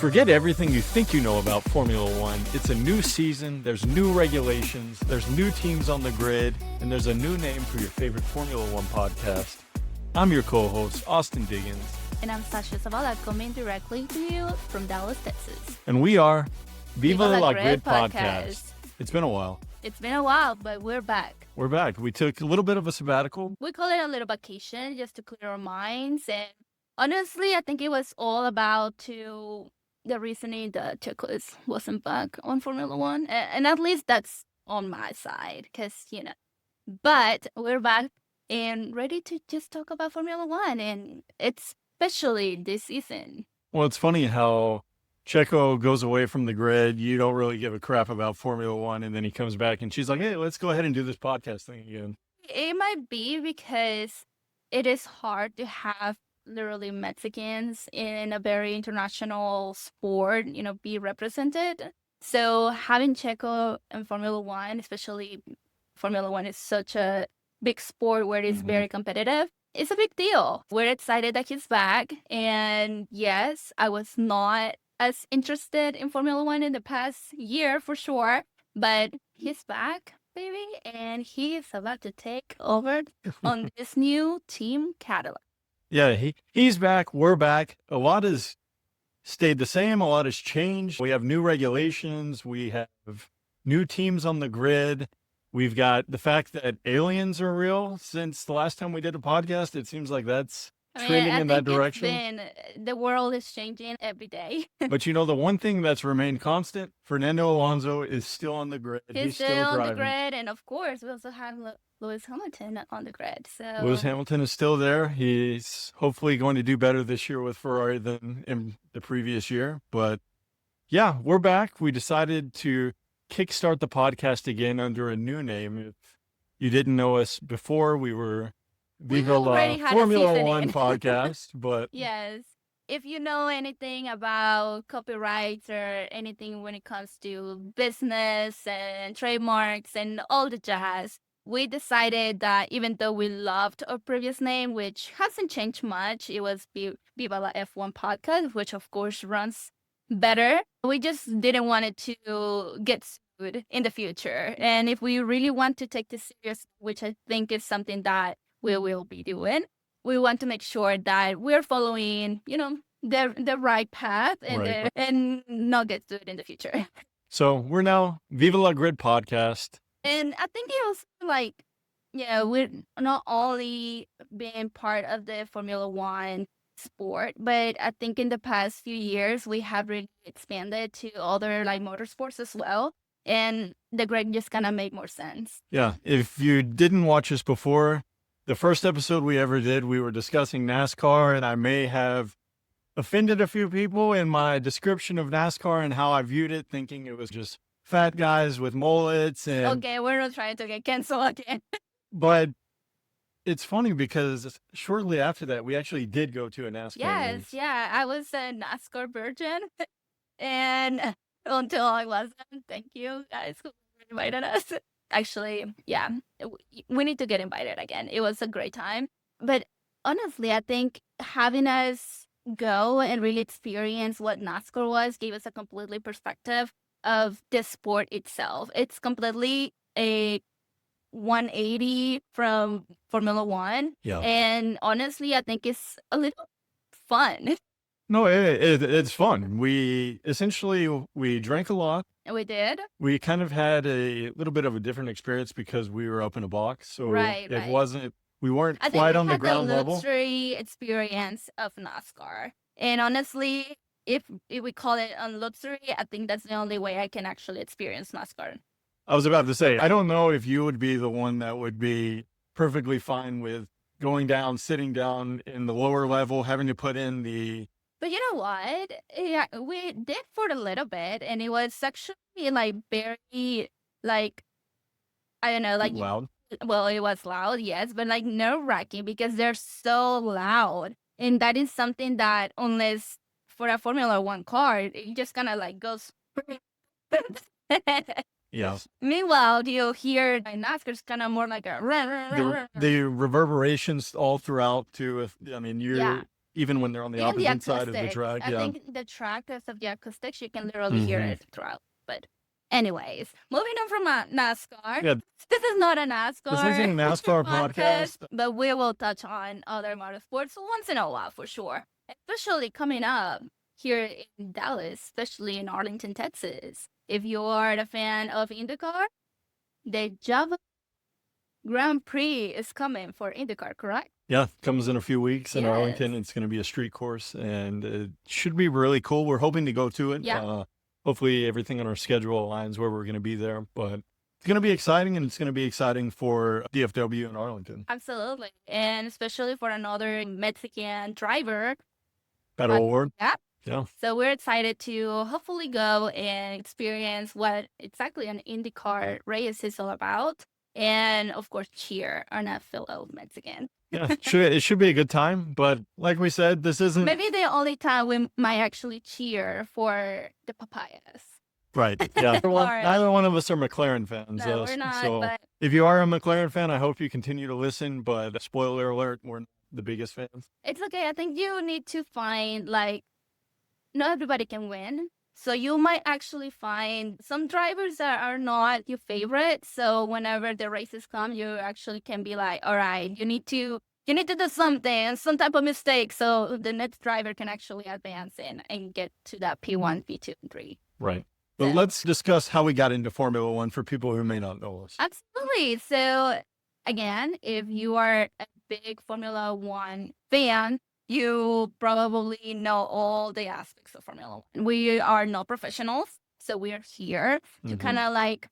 Forget everything you think you know about Formula One. It's a new season, there's new regulations, there's new teams on the grid, and there's a new name for your favorite Formula One podcast. I'm your co-host, Austin Diggins. And I'm Sasha coming directly to you from Dallas, Texas. And we are Viva La Grid podcast. It's been a while. It's been a while, but we're back. We're back. We took a little bit of a sabbatical. We call it a little vacation just to clear our minds. And honestly, I think it was all about the reasoning that Checo wasn't back on Formula One. And at least that's on my side because, but we're back and ready to just talk about Formula One. And it's especially this season. Well, it's funny how Checo goes away from the grid. You don't really give a crap about Formula One. And then he comes back and she's like, hey, let's go ahead and do this podcast thing again. It might be because it is hard to have literally Mexicans in a very international sport, be represented. So having Checo in Formula One, especially Formula One is such a big sport where it's very competitive. It's a big deal. We're excited that he's back. And yes, I was not as interested in Formula One in the past year for sure, but he's back, baby, and he is about to take over on this new Team Cadillac. Yeah, he's back. We're back. A lot has stayed the same. A lot has changed. We have new regulations. We have new teams on the grid. We've got the fact that aliens are real. Since the last time we did a podcast, it seems like that's trending in that direction. The world is changing every day. But the one thing that's remained constant, Fernando Alonso is still on the grid. He's still on the grid. And of course, we also have Lewis Hamilton on the grid. So Lewis Hamilton is still there. He's hopefully going to do better this year with Ferrari than in the previous year. But yeah, we're back. We decided to kickstart the podcast again under a new name. If you didn't know us before, we were Viva La Formula One podcast. But yes, if you know anything about copyrights or anything when it comes to business and trademarks and all the jazz, we decided that even though we loved our previous name, which hasn't changed much, it was Viva La F1 podcast, which of course runs better. We just didn't want it to get sued in the future. And if we really want to take this serious, which I think is something that we will be doing, we want to make sure that we're following, the right path and not get sued in the future. So we're now Viva La Grid podcast. And I think it was we're not only being part of the Formula One sport, but I think in the past few years, we have really expanded to other motorsports as well. And the grid just kind of made more sense. Yeah. If you didn't watch us before, the first episode we ever did, we were discussing NASCAR, and I may have offended a few people in my description of NASCAR and how I viewed it, thinking it was just fat guys with mullets. And okay, we're not trying to get canceled again. But it's funny because shortly after that, we actually did go to a NASCAR race. Yeah, I was a NASCAR virgin, and until I wasn't. Thank you guys who invited us. Actually, yeah, we need to get invited again. It was a great time. But honestly, I think having us go and really experience what NASCAR was gave us a completely perspective of the sport itself. It's completely a 180 from Formula One. Yeah. And honestly, I think it's a little fun. No, it's fun. We drank a lot. We did. We kind of had a little bit of a different experience because we were up in a box. So we weren't quite on the ground level. I think we had the luxury experience of NASCAR. And honestly, if we call it a luxury, I think that's the only way I can actually experience NASCAR. I was about to say, I don't know if you would be the one that would be perfectly fine with going down, sitting down in the lower level, having to put in the... But you know what? Yeah, we did for a little bit, and it was actually very, I don't know, loud. Well, it was loud, yes, but nerve-wracking because they're so loud. And that is something that unless for a Formula One car, it just kind of goes. Yeah. Meanwhile, you'll hear NASCAR's kind of more like a... The reverberations all throughout too. even when they're on the Even the opposite side of the acoustics. track. I Yeah. think the track, because of the acoustics, you can literally hear it throughout. But anyways, moving on from NASCAR. Yeah. This is not a This NASCAR isn't a NASCAR podcast. but we will touch on other motorsports once in a while for sure. Especially coming up here in Dallas, especially in Arlington, Texas. If you are a fan of IndyCar, the Java Grand Prix is coming for IndyCar, correct? Yeah, comes in a few weeks in Arlington. Yes. It's going to be a street course, and it should be really cool. We're hoping to go to it. Yeah. Hopefully everything on our schedule aligns where we're going to be there, but it's going to be exciting, and it's going to be exciting for DFW in Arlington. Absolutely. And especially for another Mexican driver. Battle Award. Yeah. Yeah. So we're excited to hopefully go and experience what exactly an IndyCar race is all about. And of course, cheer on a fellow Mexican. Yeah, it should be a good time. But like we said, this isn't... Maybe the only time we might actually cheer for the papayas. Right. Yeah. Neither one of us are McLaren fans. No, we're not. So But if you are a McLaren fan, I hope you continue to listen. But spoiler alert, we're not the biggest fans. it's okay. I think you need to find, like, not everybody can win. So you might actually find some drivers that are not your favorite. So whenever the races come, you actually can be like, all right, you need to do something, some type of mistake, so the next driver can actually advance and get to that P1, P2, and 3. Right. But Yeah. let's discuss how we got into Formula One for people who may not know us. Absolutely. So again, if you are a big Formula One fan, you probably know all the aspects of Formula One. We are not professionals, so we are here to Mhm. kind of like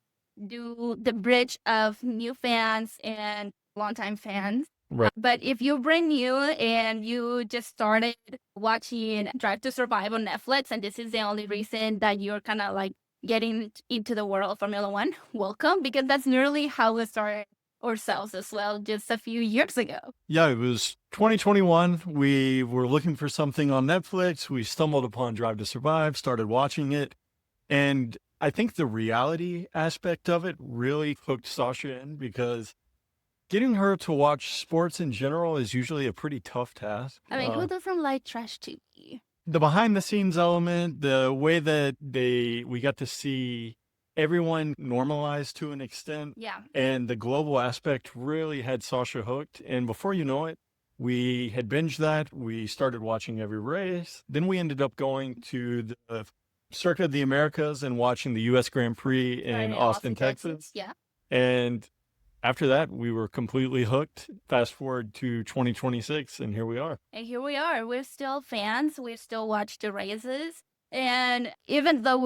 do the bridge of new fans and longtime fans. Right. But if you're brand new and you just started watching Drive to Survive on Netflix, and this is the only reason that you're kind of like getting into the world of Formula One, welcome, because that's literally how we started ourselves as well just a few years ago. Yeah, it was 2021. We were looking for something on Netflix. We stumbled upon Drive to Survive, started watching it. And I think the reality aspect of it really hooked Sasha in, because getting her to watch sports in general is usually a pretty tough task. I mean, who doesn't like trash TV? The behind the scenes element, the way that we got to see everyone normalized to an extent, Yeah. and the global aspect really had Sasha hooked. And before you know it, we had binged that. We started watching every race. Then we ended up going to the Circuit of the Americas and watching the U.S. Grand Prix in Austin, Texas. Yeah. And after that, we were completely hooked. Fast forward to 2026, and here we are. And here we are. We're still fans. We still watch the races. And even though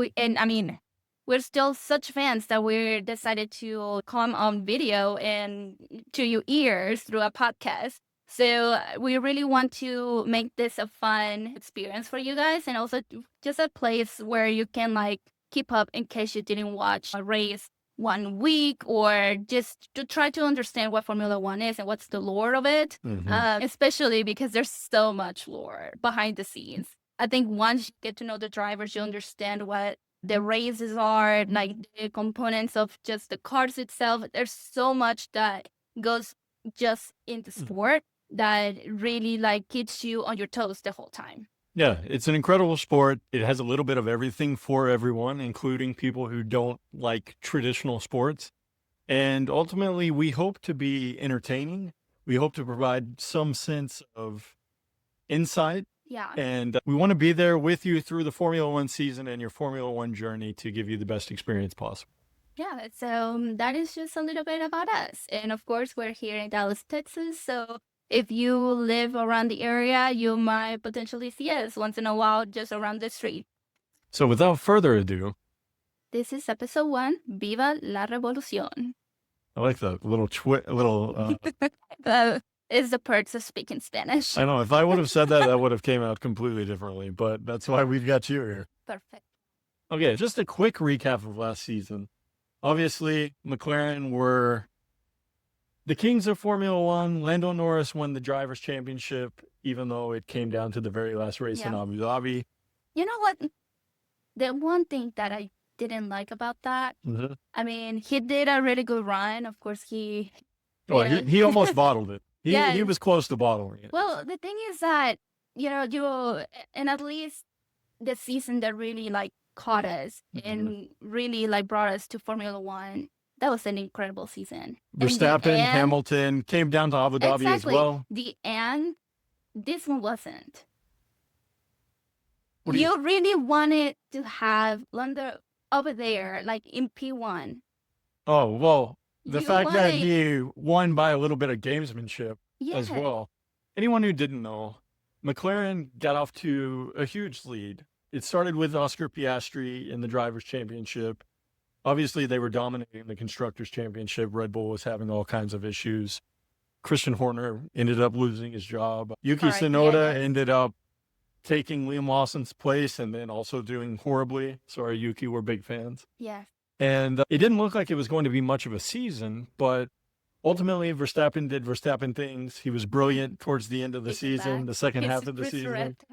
we're still such fans that we decided to come on video and to your ears through a podcast. So we really want to make this a fun experience for you guys, and also just a place where you can like keep up in case you didn't watch a race 1 week, or just to try to understand what Formula One is and what's the lore of it. Especially because there's so much lore behind the scenes. I think once you get to know the drivers, you understand what the races are, like the components of just the cars itself. There's so much that goes just into sport that really like keeps you on your toes the whole time. Yeah, it's an incredible sport. It has a little bit of everything for everyone, including people who don't like traditional sports. And ultimately, we hope to be entertaining. We hope to provide some sense of insight. Yeah. And we want to be there with you through the Formula One season and your Formula One journey to give you the best experience possible. Yeah, so that is just a little bit about us. And of course, we're here in Dallas, Texas. So if you live around the area, you might potentially see us once in a while just around the street. So without further ado, this is episode 1, Viva La Revolution. I like the little Is the perks of speaking Spanish. I know, if I would have said that, that would have came out completely differently, but that's why we've got you here. Perfect. Okay, just a quick recap of last season. Obviously, McLaren were the kings of Formula One. Lando Norris won the Drivers' Championship, even though it came down to the very last race in Abu Dhabi. You know what? The one thing that I didn't like about that, I mean, he did a really good run. Of course, he almost bottled it. He was close to bottling it. Well, the thing is that and at least the season that really like caught us and really like brought us to Formula One. That was an incredible season. And the Verstappen, end, Hamilton came down to Abu Dhabi as exactly. well. The end, this one wasn't. What do you- You really wanted to have Lando over there, like in P1. Oh, well, the You fact that wanted- he won by a little bit of gamesmanship as Yeah. well. Anyone who didn't know, McLaren got off to a huge lead. It started with Oscar Piastri in the Drivers' Championship. Obviously, they were dominating the Constructors' Championship. Red Bull was having all kinds of issues. Christian Horner ended up losing his job. Yuki Correct, Tsunoda yeah. ended up taking Liam Lawson's place and then also doing horribly. Sorry, Yuki, we're big fans. Yes. And it didn't look like it was going to be much of a season, but ultimately Verstappen did Verstappen things. He was brilliant towards the end of the He's season, back. the second He's half of the season. resurrected.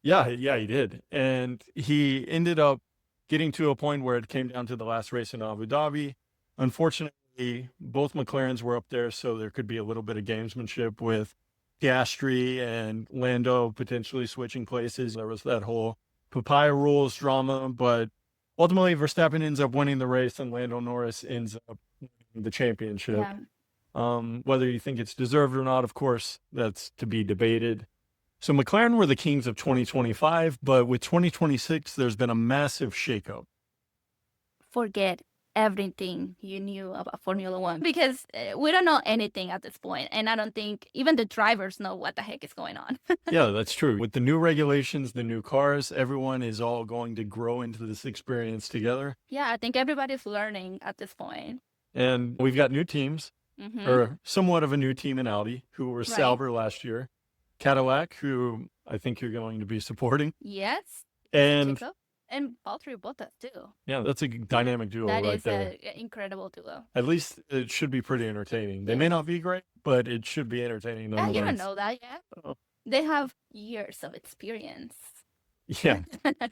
Yeah, he did. And he ended up getting to a point where it came down to the last race in Abu Dhabi. Unfortunately, both McLarens were up there, so there could be a little bit of gamesmanship with Piastri and Lando potentially switching places. There was that whole papaya rules drama, but ultimately Verstappen ends up winning the race and Lando Norris ends up winning the championship. Yeah. Whether you think it's deserved or not, of course, that's to be debated. So McLaren were the kings of 2025, but with 2026, there's been a massive shakeup. Forget everything you knew about Formula One because we don't know anything at this point, and I don't think even the drivers know what the heck is going on. Yeah, that's true. With the new regulations, the new cars, everyone is all going to grow into this experience together. Yeah, I think everybody's learning at this point. And we've got new teams, Mhm. or somewhat of a new team in Audi, who were Right. Sauber last year. Cadillac, who I think you're going to be supporting. Yes, And Chico. And Valtteri Bottas too. yeah, that's a dynamic duo That right is there. an incredible duo. At least it should be pretty entertaining. They may not be great, but it should be entertaining Yeah, you don't nonetheless. know that yet. Oh. They have years of experience. Yeah,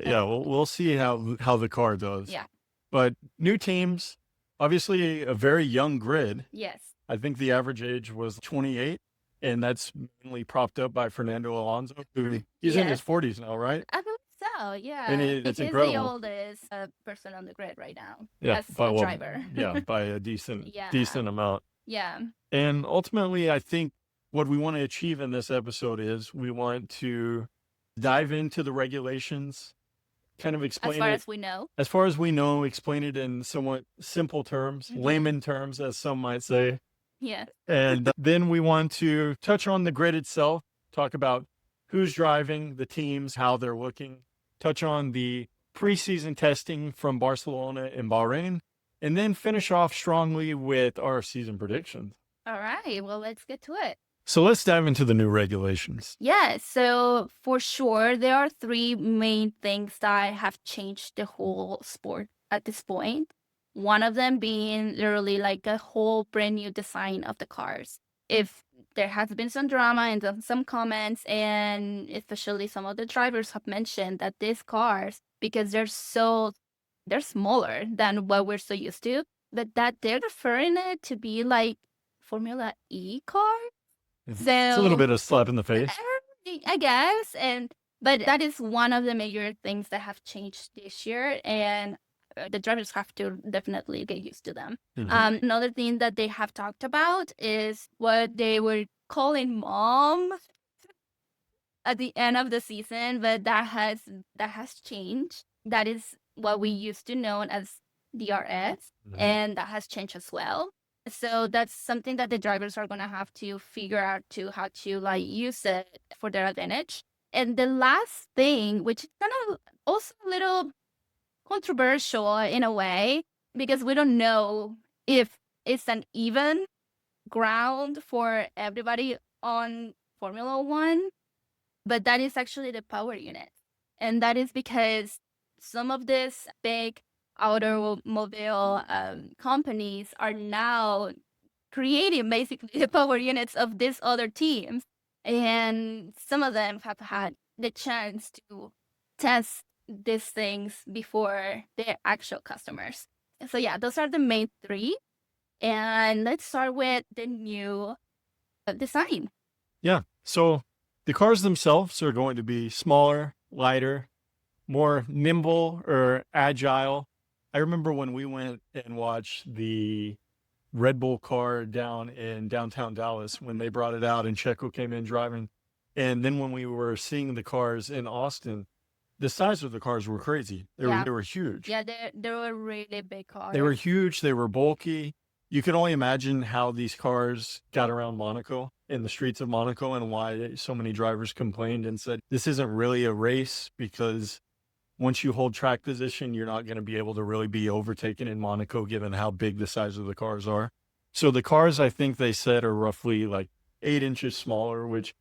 yeah. We'll see how the car does. Yeah. But new teams, obviously a very young grid. Yes. I think the average age was 28, and that's mainly propped up by Fernando Alonso, who he's in his Yes. 40s now, right? I believe so, yeah. And it's He's incredible. the oldest person on the grid right now Yeah, as by a well, driver. yeah, by a decent Yeah. amount. Yeah. And ultimately, I think what we want to achieve in this episode is we want to dive into the regulations, kind of explain As far it as we know. as far as we know, explain it in somewhat simple terms, Mhm. layman terms, as some might say. Yeah. And then we want to touch on the grid itself, talk about who's driving, the teams, how they're looking, touch on the preseason testing from Barcelona and Bahrain, and then finish off strongly with our season predictions. All right. Well, let's get to it. So let's dive into the new regulations. Yeah. So for sure, there are three main things that have changed the whole sport at this point. One of them being literally like a whole brand new design of the cars. If there has been some drama and some comments, and especially some of the drivers have mentioned that these cars, because they're smaller than what we're so used to, but that they're referring it to be like Formula E car. So It's a little bit of slap in the face. I guess, but that is one of the major things that have changed this year, and the drivers have to definitely get used to them. Mhm. Another thing that they have talked about is what they were calling mom at the end of the season, but that has changed. That is what we used to know as DRS, Mhm. and that has changed as well. So that's something that the drivers are gonna have to figure out how to like use it for their advantage. And the last thing, which is kind of also a little controversial in a way, because we don't know if it's an even ground for everybody on Formula One, but that is actually the power unit. And that is because some of these big automobile companies are now creating basically the power units of these other teams. And some of them have had the chance to test these things before their actual customers. So yeah, those are the main three. And let's start with the new design. Yeah. So The cars themselves are going to be smaller, lighter, more nimble or agile. I remember when we went and watched the Red Bull car down in downtown Dallas when they brought it out and Checo came in driving. And then when we were seeing the cars in Austin, the size of the cars were crazy. Yeah. They were huge. Yeah, they were really big cars. They were huge. They were bulky. You can only imagine how these cars got around Monaco, in the streets of Monaco, and why so many drivers complained and said, this isn't really a race because once you hold track position, you're not going to be able to really be overtaken in Monaco, given how big the size of the cars are. So the cars, I think they said, are roughly like 8 inches smaller, which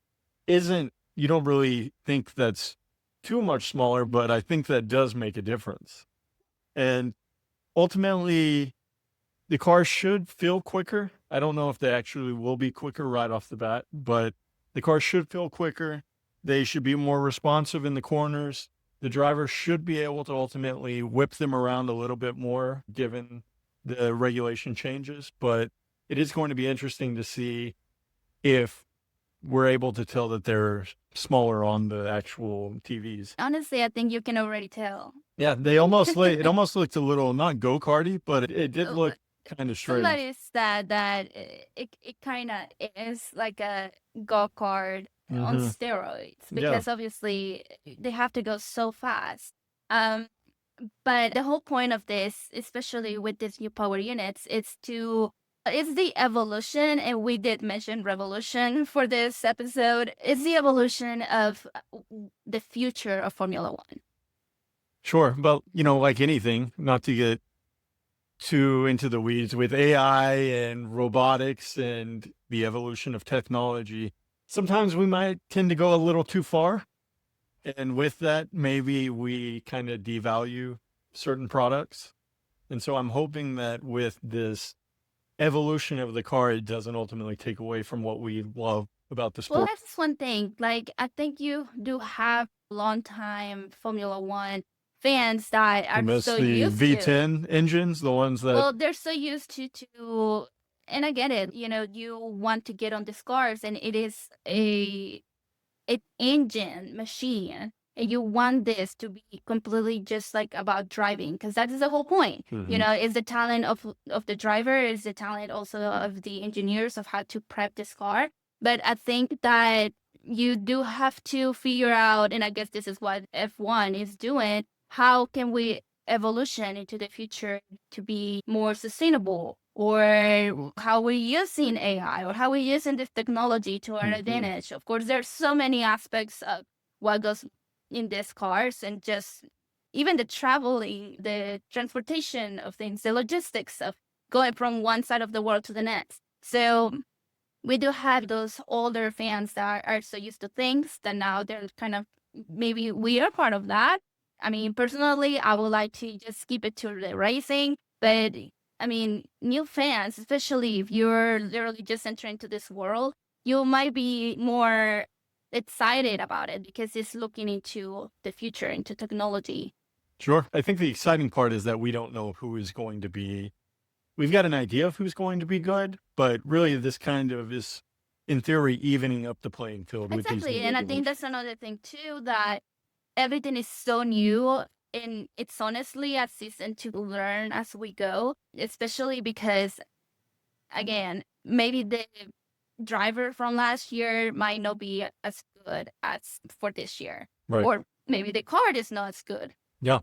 isn't, you don't really think that's too much smaller, but I think that does make a difference. And ultimately, the cars should feel quicker. I don't know if they actually will be quicker right off the bat, but the cars should feel quicker. They should be more responsive in the corners. The driver should be able to ultimately whip them around a little bit more given the regulation changes. But it is going to be interesting to see if we're able to tell that they're smaller on the actual TVs. Honestly, I think you can already tell. Yeah, they almost it almost looked a little, not go-karty, but it did look kind of strange. Somebody said that it kind of is like a go-kart on steroids, because obviously they have to go so fast. But the whole point of this, especially with these new power units, it's the evolution, and we did mention revolution for this episode. It's the evolution of the future of Formula One. Sure, but like anything, not to get too into the weeds with AI and robotics and the evolution of technology, sometimes we might tend to go a little too far. And with that, maybe we kind of devalue certain products. And so I'm hoping that with this evolution of the car, it doesn't ultimately take away from what we love about the sport. Well, that's one thing. Like, I think you do have long-time Formula One fans that are so used the to V10 engines, the ones that... Well, they're so used to, and I get it. You want to get on these cars, and it is an engine machine, and you want this to be completely just like about driving, because that is the whole point. It's the talent of the driver, is the talent also of the engineers of how to prep this car. But I think that you do have to figure out, and I guess this is what F1 is doing, how can we evolution into the future to be more sustainable, or how we're using AI, or how we're using this technology to our advantage. Of course, there's so many aspects of what goes in these cars, and just even the traveling, the transportation of things, the logistics of going from one side of the world to the next. So we do have those older fans that are so used to things that now they're kind of, maybe we are part of that. I mean, personally, I would like to just keep it to the racing. But, I mean, new fans, especially if you're literally just entering into this world, you might be more excited about it because it's looking into the future, into technology. Sure. I think the exciting part is that we don't know who is going to be... We've got an idea of who's going to be good, but really this kind of is, in theory, evening up the playing field. Exactly. And I think that's another thing, too, that everything is so new, and it's honestly a season to learn as we go, especially because, again, maybe the driver from last year might not be as good as for this year. Right. Or maybe the car is not as good. Yeah.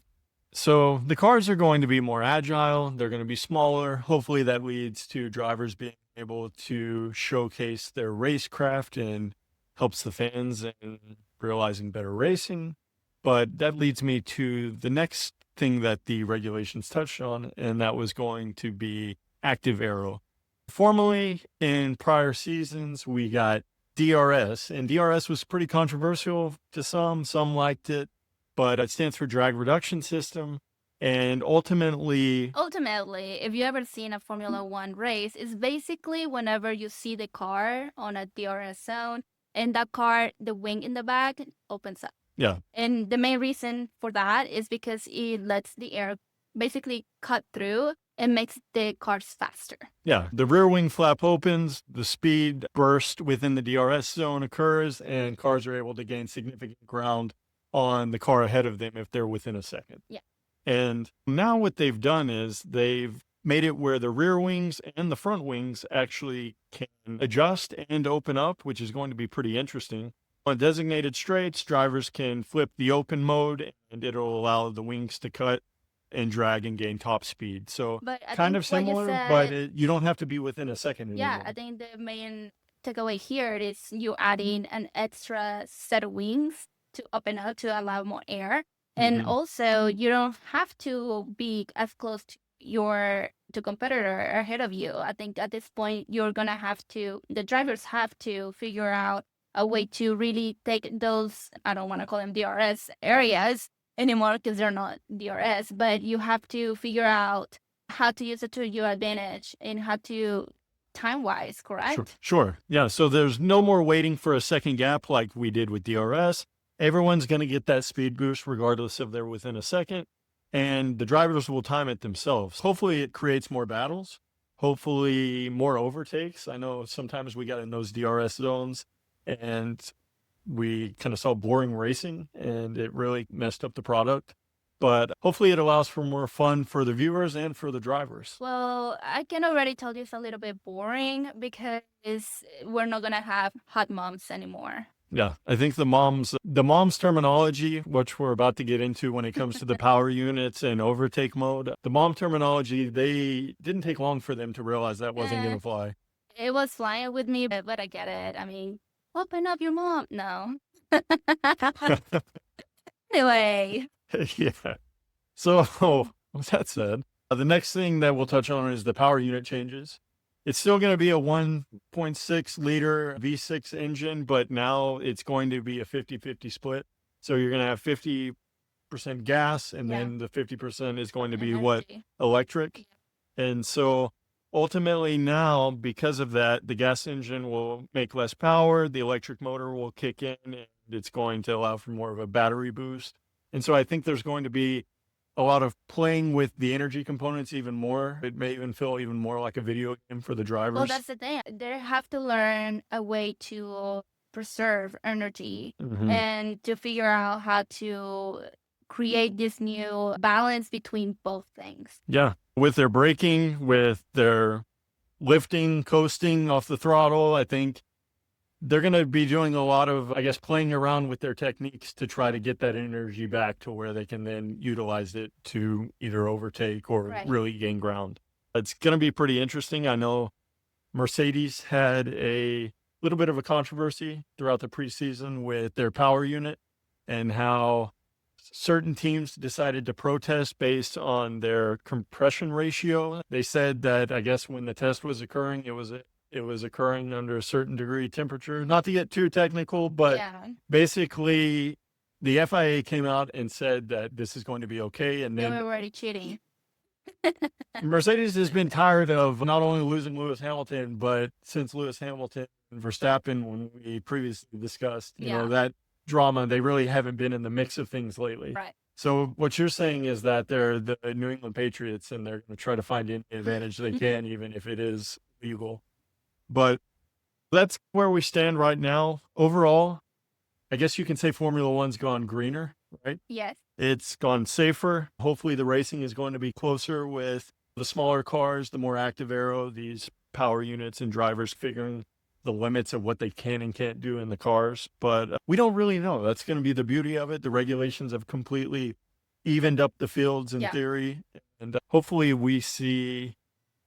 So the cars are going to be more agile. They're going to be smaller. Hopefully that leads to drivers being able to showcase their racecraft and helps the fans in realizing better racing. But that leads me to the next thing that the regulations touched on, and that was going to be active aero. Formerly, in prior seasons, we got DRS, and DRS was pretty controversial to some. Some liked it, but it stands for drag reduction system. And ultimately, if you ever seen a Formula One race, it's basically whenever you see the car on a DRS zone, and that car, the wing in the back opens up. Yeah. And the main reason for that is because it lets the air basically cut through it makes the cars faster. Yeah, the rear wing flap opens, the speed burst within the DRS zone occurs, and cars are able to gain significant ground on the car ahead of them if they're within a second. Yeah. And now what they've done is they've made it where the rear wings and the front wings actually can adjust and open up, which is going to be pretty interesting. On designated straights, drivers can flip the open mode and it'll allow the wings to cut and drag and gain top speed. So But I kind think of what you similar, but said, you don't have to be within a second yeah, anymore. I think the main takeaway here is you adding an extra set of wings to open up to allow more air. And Mhm. also, you don't have to be as close to your competitor ahead of you. I think at this point, you're gonna have to, the drivers have to figure out a way to really take those, I don't want to call them DRS areas anymore because they're not DRS, but you have to figure out how to use it to your advantage and how to time-wise, correct? Sure. Yeah. So there's no more waiting for a second gap like we did with DRS. Everyone's going to get that speed boost regardless if they're within a second. And the drivers will time it themselves. Hopefully it creates more battles. Hopefully more overtakes. I know sometimes we got in those DRS zones and we kind of saw boring racing and it really messed up the product. But hopefully it allows for more fun for the viewers and for the drivers. Well, I can already tell you it's a little bit boring because we're not gonna have hot moms anymore. Yeah, I think the mom's terminology, which we're about to get into when it comes to the power units and overtake mode, the mom terminology, they didn't take long for them to realize that wasn't going Eh, to fly. it was flying with me, but I get it. I mean, open up your mom. No. Anyway, Yeah. So, with that said, the next thing that we'll touch on is the power unit changes. It's still going to be a 1.6 liter V6 engine, but now it's going to be a 50-50 split. So you're going to have 50% gas, and yeah, then the 50% is going to be what? energy. Electric. And so ultimately now, because of that, the gas engine will make less power, the electric motor will kick in, and it's going to allow for more of a battery boost. And so I think there's going to be a lot of playing with the energy components even more. It may even feel even more like a video game for the Well, drivers. that's the thing. They have to learn a way to preserve energy Mhm. and to figure out how to create this new balance between both things. Yeah. With their braking, with their lifting, coasting off the throttle, I think they're going to be doing a lot of, I guess, playing around with their techniques to try to get that energy back to where they can then utilize it to either overtake or Right. really gain ground. It's going to be pretty interesting. I know Mercedes had a little bit of a controversy throughout the preseason with their power unit and how certain teams decided to protest based on their compression ratio. They said that, I guess, when the test was occurring, it was occurring under a certain degree temperature. Not to get too technical, but Yeah, basically the FIA came out and said that this is going to be okay. And they were then already cheating. Mercedes has been tired of not only losing Lewis Hamilton, but since Lewis Hamilton and Verstappen, when we previously discussed, Yeah. that drama, they really haven't been in the mix of things lately. Right. So what you're saying is that they're the New England Patriots and they're going to try to find any advantage they can, even if it is legal. But that's where we stand right now. Overall, I guess you can say Formula One's gone greener, right? Yes. It's gone safer. Hopefully the racing is going to be closer with the smaller cars, the more active aero, these power units and drivers figuring the limits of what they can and can't do in the cars. But we don't really know. That's going to be the beauty of it. The regulations have completely evened up the fields in Yeah. theory. And hopefully we see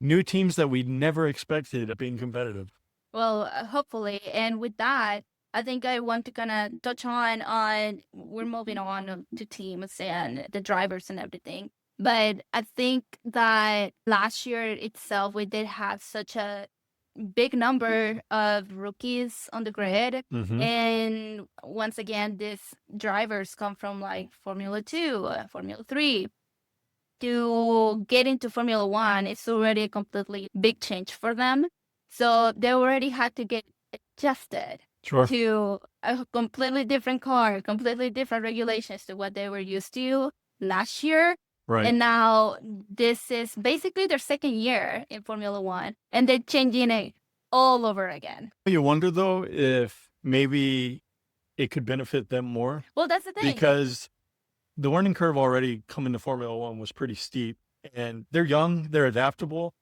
new teams that we never expected being competitive. Well, hopefully. And with that, I think I want to kind of touch on we're moving on to teams and the drivers and everything. But I think that last year itself, we did have such a big number of rookies on the grid. Mhm. And once again, these drivers come from like Formula 2, Formula 3. To get into Formula 1, it's already a completely big change for them. So they already had to get adjusted Sure. to a completely different car, completely different regulations to what they were used to last year. Right. And now this is basically their second year in Formula One, and they're changing it all over again. You wonder, though, if maybe it could benefit them more Well, that's the thing. because the learning curve already coming to Formula One was pretty steep, and they're young, they're adaptable.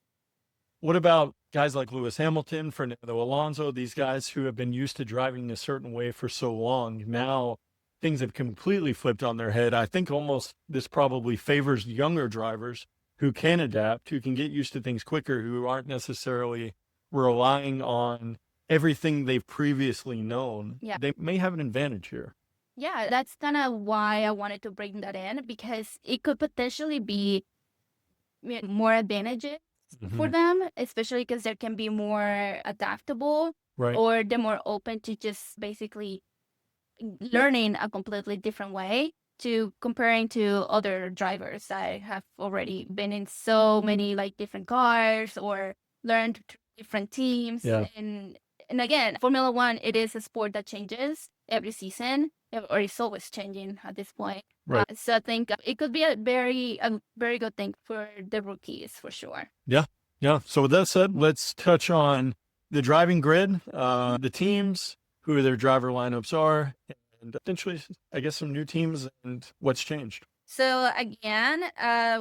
What about guys like Lewis Hamilton, Fernando Alonso, these guys who have been used to driving a certain way for so long? Now things have completely flipped on their head. I think almost this probably favors younger drivers who can adapt, who can get used to things quicker, who aren't necessarily relying on everything they've previously known. Yeah. They may have an advantage here. Yeah, that's kind of why I wanted to bring that in, because it could potentially be more advantages for them, especially because they can be more adaptable, Right. or they're more open to just basically learning a completely different way to comparing to other drivers that have already been in so many like different cars or learned different teams. Yeah. And again, Formula One, it is a sport that changes every season, or it's always changing at this point. Right. So I think it could be a very good thing for the rookies for sure. Yeah. So with that said, let's touch on the driving grid, the teams, who their driver lineups are, and potentially, I guess, some new teams and what's changed. So again,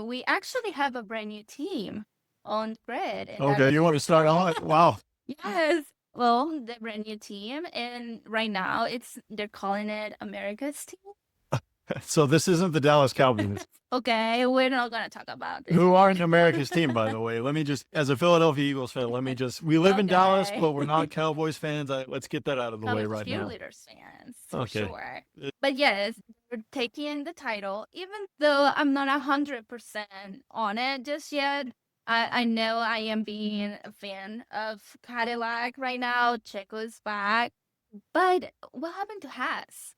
we actually have a brand new team on the grid. And Okay, you want to start on it? Wow. yes. Well, the brand new team, and right now they're calling it America's team. So this isn't the Dallas Cowboys, Okay, we're not gonna talk about this. who aren't America's team, by the way. Let me just, as a Philadelphia Eagles fan, we live in Dallas, Okay. but we're not Cowboys fans. Let's get that out of the way right now. Cheerleaders fans, for Okay. sure. But yes, we're taking the title, even though I'm not 100% on it just yet. I know I am being a fan of Cadillac right now. Checo's back. But what happened to Haas?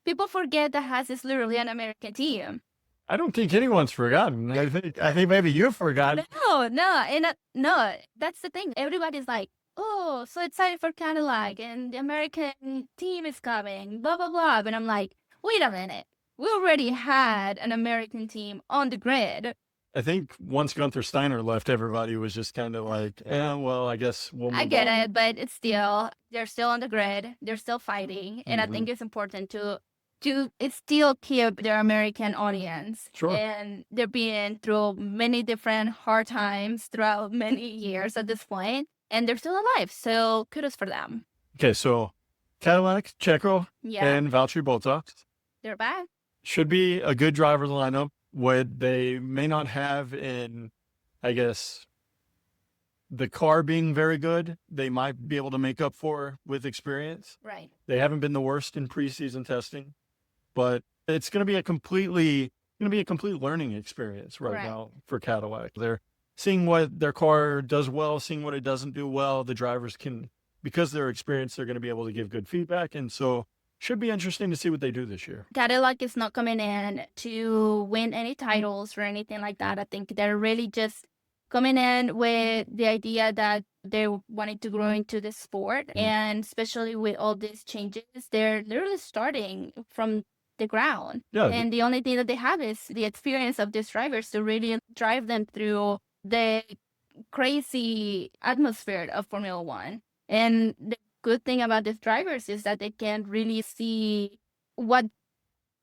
People forget that Haas is literally an American team. I don't think anyone's forgotten. I think maybe you've forgotten. No, that's the thing. Everybody's like, oh, so excited for Cadillac and the American team is coming, blah, blah, blah. But I'm like, wait a minute. We already had an American team on the grid. I think once Gunther Steiner left, everybody was just kind of like, well, I guess we'll move I get on. it, but it's still, they're still on the grid. They're still fighting. And I think it's important to still keep their American audience. Sure. And they're being through many different hard times throughout many years at this point, and they're still alive. So kudos for them. Okay, so Cadillac, Checo, Yeah, and Valtteri Bottas they're back. should be a good driver lineup. What they may not have in, I guess, the car being very good, they might be able to make up for with experience. Right. They haven't been the worst in preseason testing, but it's going to be a complete learning experience right Correct. now for Cadillac. They're seeing what their car does well, seeing what it doesn't do well. The drivers can, because they're experienced, they're going to be able to give good feedback. And so should be interesting to see what they do this year. Cadillac is not coming in to win any titles or anything like that. I think they're really just coming in with the idea that they wanted to grow into the sport. And especially with all these changes, they're literally starting from the ground. Yeah. And the only thing that they have is the experience of these drivers to really drive them through the crazy atmosphere of Formula One. And the good thing about these drivers is that they can really see what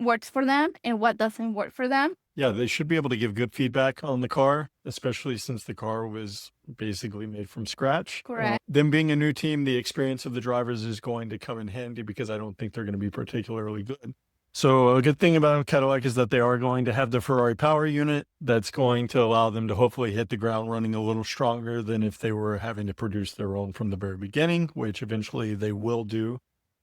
works for them and what doesn't work for them. Yeah, they should be able to give good feedback on the car, especially since the car was basically made from scratch. Correct. Them being a new team, the experience of the drivers is going to come in handy because I don't think they're going to be particularly good. So a good thing about Cadillac is that they are going to have the Ferrari power unit that's going to allow them to hopefully hit the ground running a little stronger than if they were having to produce their own from the very beginning, which eventually they will do.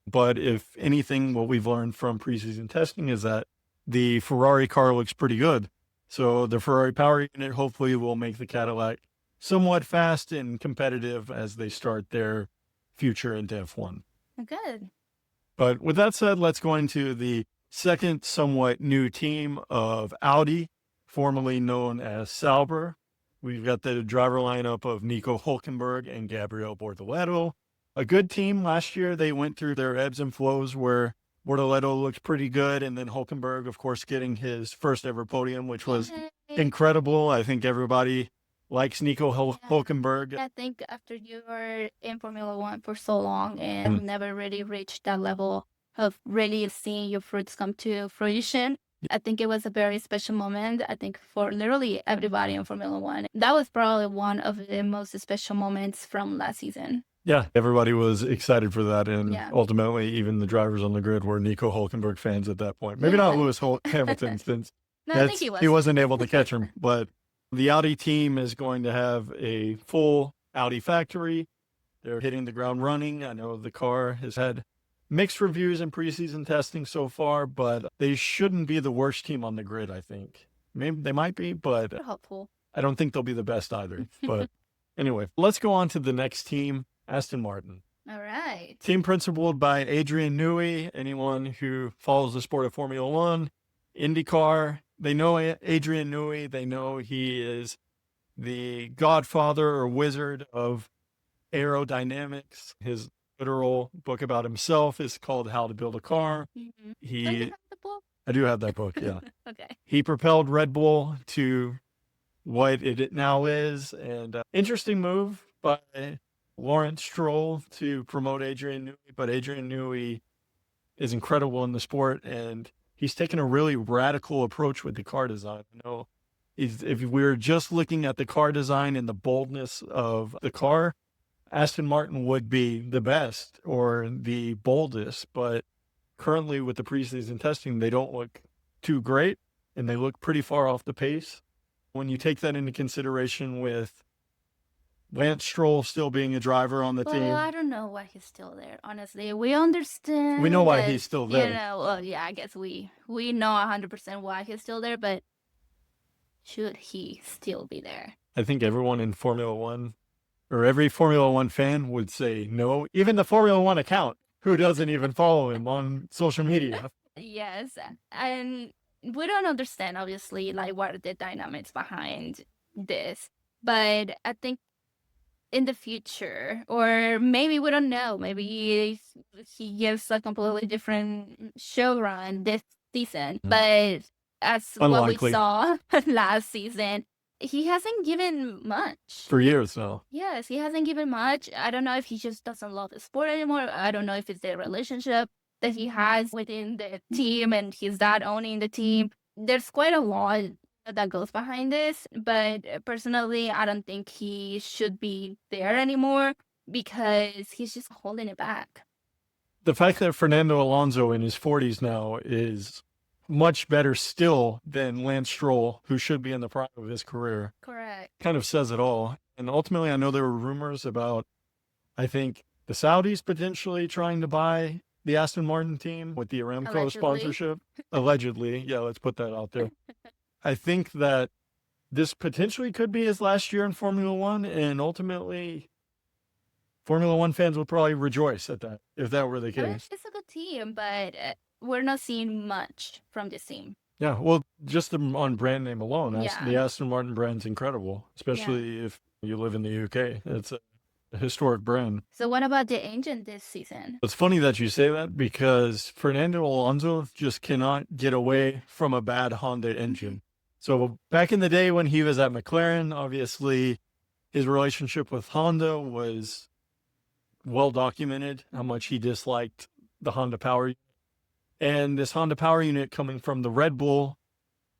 But if anything, what we've learned from preseason testing is that the Ferrari car looks pretty good. So the Ferrari power unit hopefully will make the Cadillac somewhat fast and competitive as they start their future into F1. Good. But with that said, let's go into the second somewhat new team of Audi, formerly known as Sauber. We've got the driver lineup of Nico Hülkenberg and Gabriel Bortoleto. A good team last year. They went through their ebbs and flows where Bortoleto looked pretty good. And then Hulkenberg, of course, getting his first ever podium, which was Yay. incredible. I think everybody likes Nico Yeah. Hulkenberg. I think after you were in Formula One for so long and never really reached that level of really seeing your fruits come to fruition, I think it was a very special moment. I think for literally everybody in Formula One, that was probably one of the most special moments from last season. Yeah, everybody was excited for that. And Yeah. ultimately, even the drivers on the grid were Nico Hulkenberg fans at that point. Maybe not Yeah. Lewis Hamilton, since No, I think he he was. wasn't able to catch him. But the Audi team is going to have a full Audi factory. They're hitting the ground running. I know the car has had mixed reviews in preseason testing so far, but they shouldn't be the worst team on the grid, I think. Maybe they might be, but We're hopeful. I don't think they'll be the best either. But anyway, let's go on to the next team, Aston Martin. All right. Team principled by Adrian Newey. Anyone who follows the sport of Formula One, IndyCar, they know Adrian Newey. They know he is the godfather or wizard of aerodynamics. His literal book about himself is called How to Build a Car. Mm-hmm. Do you have the book? I do have that book, yeah. Okay. He propelled Red Bull to what it now is. And interesting move by Lawrence Stroll to promote Adrian Newey. But Adrian Newey is incredible in the sport, and he's taken a really radical approach with the car design. You know, if we were just looking at the car design and the boldness of the car, Aston Martin would be the best or the boldest. But currently with the preseason testing, they don't look too great, and they look pretty far off the pace. When you take that into consideration with Lance Stroll still being a driver on the team. Well, I don't know why he's still there. Honestly, we understand. We know why that, he's still there. You know, well, yeah, I guess we know 100% why he's still there, but should he still be there? I think everyone in Formula One, or every Formula One fan, would say no. Even the Formula One account, who doesn't even follow him on social media. Yes, and we don't understand, obviously, like what are the dynamics behind this, but I think in the future, or maybe we don't know, maybe he gives a completely different show run this season. But as Unlikely. what we saw last season, he hasn't given much. For years now. Yes, he hasn't given much. I don't know if he just doesn't love the sport anymore. I don't know if it's the relationship that he has within the team and his dad owning the team. There's quite a lot that goes behind this, but personally, I don't think he should be there anymore because he's just holding it back. The fact that Fernando Alonso in his 40s now is much better still than Lance Stroll, who should be in the prime of his career, Correct. kind of says it all. And ultimately, I know there were rumors about, I think, the Saudis potentially trying to buy the Aston Martin team with the Aramco Allegedly. sponsorship. Allegedly. Yeah, let's put that out there. I think that this potentially could be his last year in Formula One, and ultimately, Formula One fans would probably rejoice at that, if that were the I mean, case. it's a good team, but we're not seeing much from this team. Yeah, well, just on brand name alone, Yeah. the Aston Martin brand's incredible, especially if you live in the UK. It's a historic brand. So what about the engine this season? It's funny that you say that because Fernando Alonso just cannot get away from a bad Honda engine. So back in the day when he was at McLaren, obviously his relationship with Honda was well documented, how much he disliked the Honda power unit. And this Honda power unit coming from the Red Bull,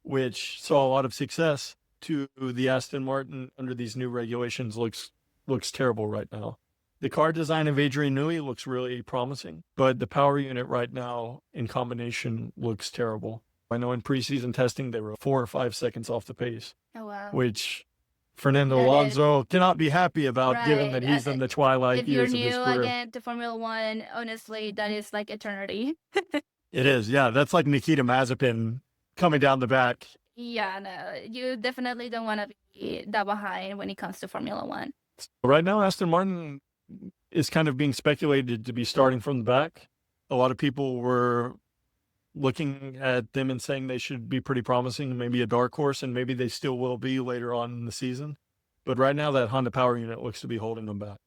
which saw a lot of success, to the Aston Martin under these new regulations looks terrible right now. The car design of Adrian Newey looks really promising, but the power unit right now in combination looks terrible. I know in preseason testing, they were 4 or 5 seconds off the pace, Oh, wow. which Fernando That is- Alonso cannot be happy about, given that Right. he's in the twilight If you're years of his new career. again to Formula One, honestly, that is like eternity. It is, yeah. That's like Nikita Mazepin coming down the back. Yeah, no, you definitely don't want to be that behind when it comes to Formula One. Right now, Aston Martin is kind of being speculated to be starting from the back. A lot of people were looking at them and saying they should be pretty promising, maybe a dark horse, and maybe they still will be later on in the season. But right now, that Honda power unit looks to be holding them back.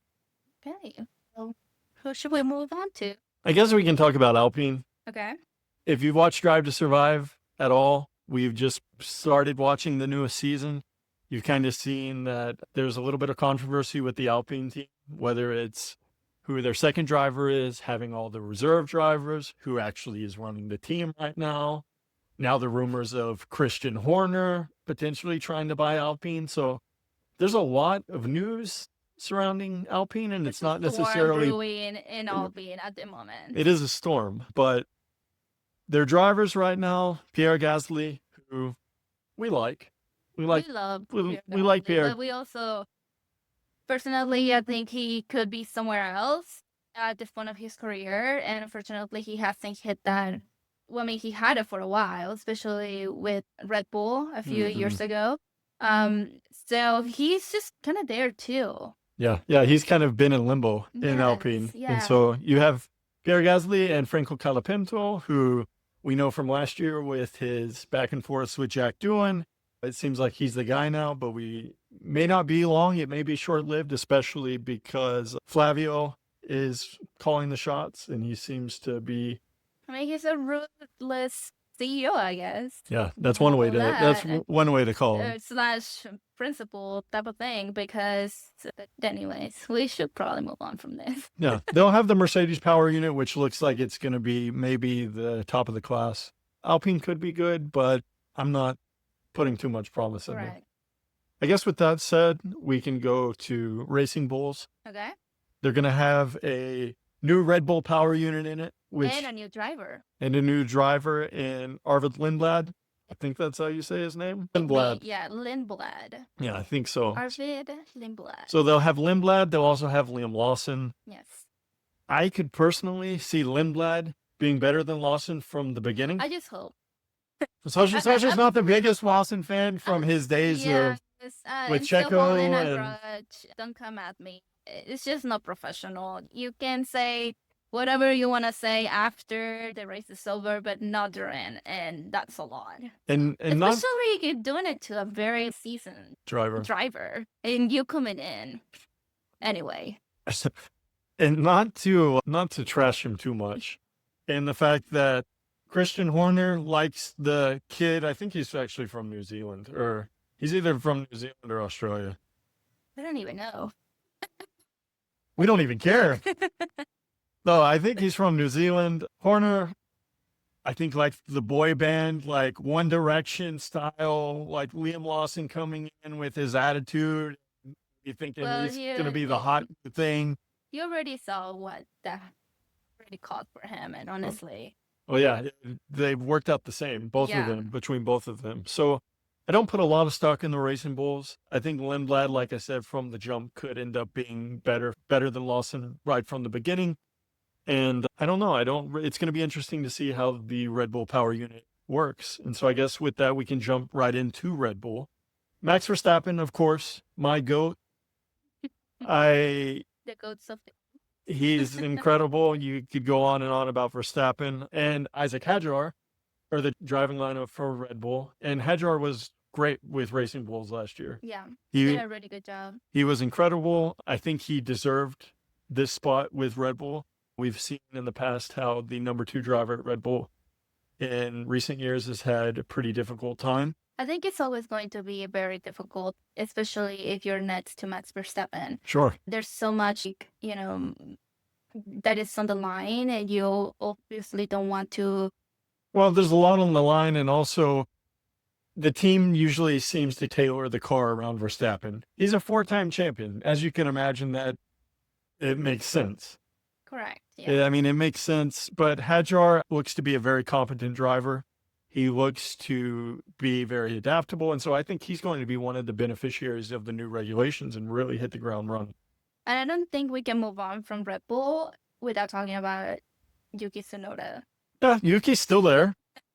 Okay, so who should we move on to? I guess we can talk about Alpine. Okay. If you've watched Drive to Survive at all, we've just started watching the newest season. You've kind of seen that there's a little bit of controversy with the Alpine team, whether it's who their second driver is, having all the reserve drivers, who actually is running the team right now. Now the rumors of Christian Horner potentially trying to buy Alpine. So there's a lot of news surrounding Alpine, and it's not Storm necessarily, brewing in Alpine at the moment. it is a storm, but their drivers right now, Pierre Gasly, who we like. We like we love we Pierre like Gasly, Pierre. but we also, personally, I think he could be somewhere else at this point of his career, and unfortunately, he hasn't hit that. Well, I mean, he had it for a while, especially with Red Bull a few years ago. So he's just kind of there too. Yeah, he's kind of been in limbo in Yes, Alpine. yeah. And so you have Pierre Gasly and Franco Colapinto, who we know from last year with his back and forth with Jack Doohan. It seems like he's the guy now, but we may not be long. It may be short-lived, especially because Flavio is calling the shots, and he seems to be. I mean, he's a ruthless CEO, I guess. Yeah, that's one way to call him. Slash principal type of thing, because anyways, we should probably move on from this. Yeah, they'll have the Mercedes power unit, which looks like it's going to be maybe the top of the class. Alpine could be good, but I'm not putting too much promise in it. I guess with that said, we can go to Racing Bulls. Okay. They're going to have a new Red Bull power unit in it, and a new driver. And a new driver in Arvid Lindblad. I think that's how you say his name. Lindblad. Yeah, Lindblad. Yeah, I think so. Arvid Lindblad. So they'll have Lindblad. They'll also have Liam Lawson. Yes. I could personally see Lindblad being better than Lawson from the beginning. I just hope. Sasha's not the biggest Lawson fan from his days with Checo. And don't come at me. It's just not professional. You can say whatever you want to say after the race is over, but not during, and that's a lot. And especially you're doing it to a very seasoned driver, and you coming in anyway. And not to trash him too much, and the fact that Christian Horner likes the kid. I think he's actually from New Zealand, or he's either from New Zealand or Australia. I don't even know. We don't even care. No, I think he's from New Zealand. Horner, I think, like the boy band, like One Direction style, like Liam Lawson coming in with his attitude. You thinking he's going to be the hot thing. You already saw what that really called for him, and honestly. Well, yeah, they've worked out the same, both of them, between both of them. So I don't put a lot of stock in the Racing Bulls. I think Lindblad, like I said, from the jump could end up being better than Lawson right from the beginning. And I don't know. It's going to be interesting to see how the Red Bull power unit works. And so I guess with that, we can jump right into Red Bull. Max Verstappen, of course, my GOAT. The GOATs of the... He's incredible. You could go on and on about Verstappen. And Isaac Hadjar are the driving lineup for Red Bull. And Hadjar was great with Racing Bulls last year. Yeah, he did a really good job. He was incredible. I think he deserved this spot with Red Bull. We've seen in the past how the number 2 driver at Red Bull in recent years has had a pretty difficult time. I think it's always going to be very difficult, especially if you're next to Max Verstappen. Sure. There's so much, that is on the line, and you obviously don't want to. Well, there's a lot on the line, and also the team usually seems to tailor the car around Verstappen. He's a 4-time champion. As you can imagine, that it makes sense. Correct. Yeah. I mean, it makes sense. But Hadjar looks to be a very competent driver. He looks to be very adaptable. And so I think he's going to be one of the beneficiaries of the new regulations and really hit the ground running. And I don't think we can move on from Red Bull without talking about Yuki Tsunoda. Yeah, Yuki's still there.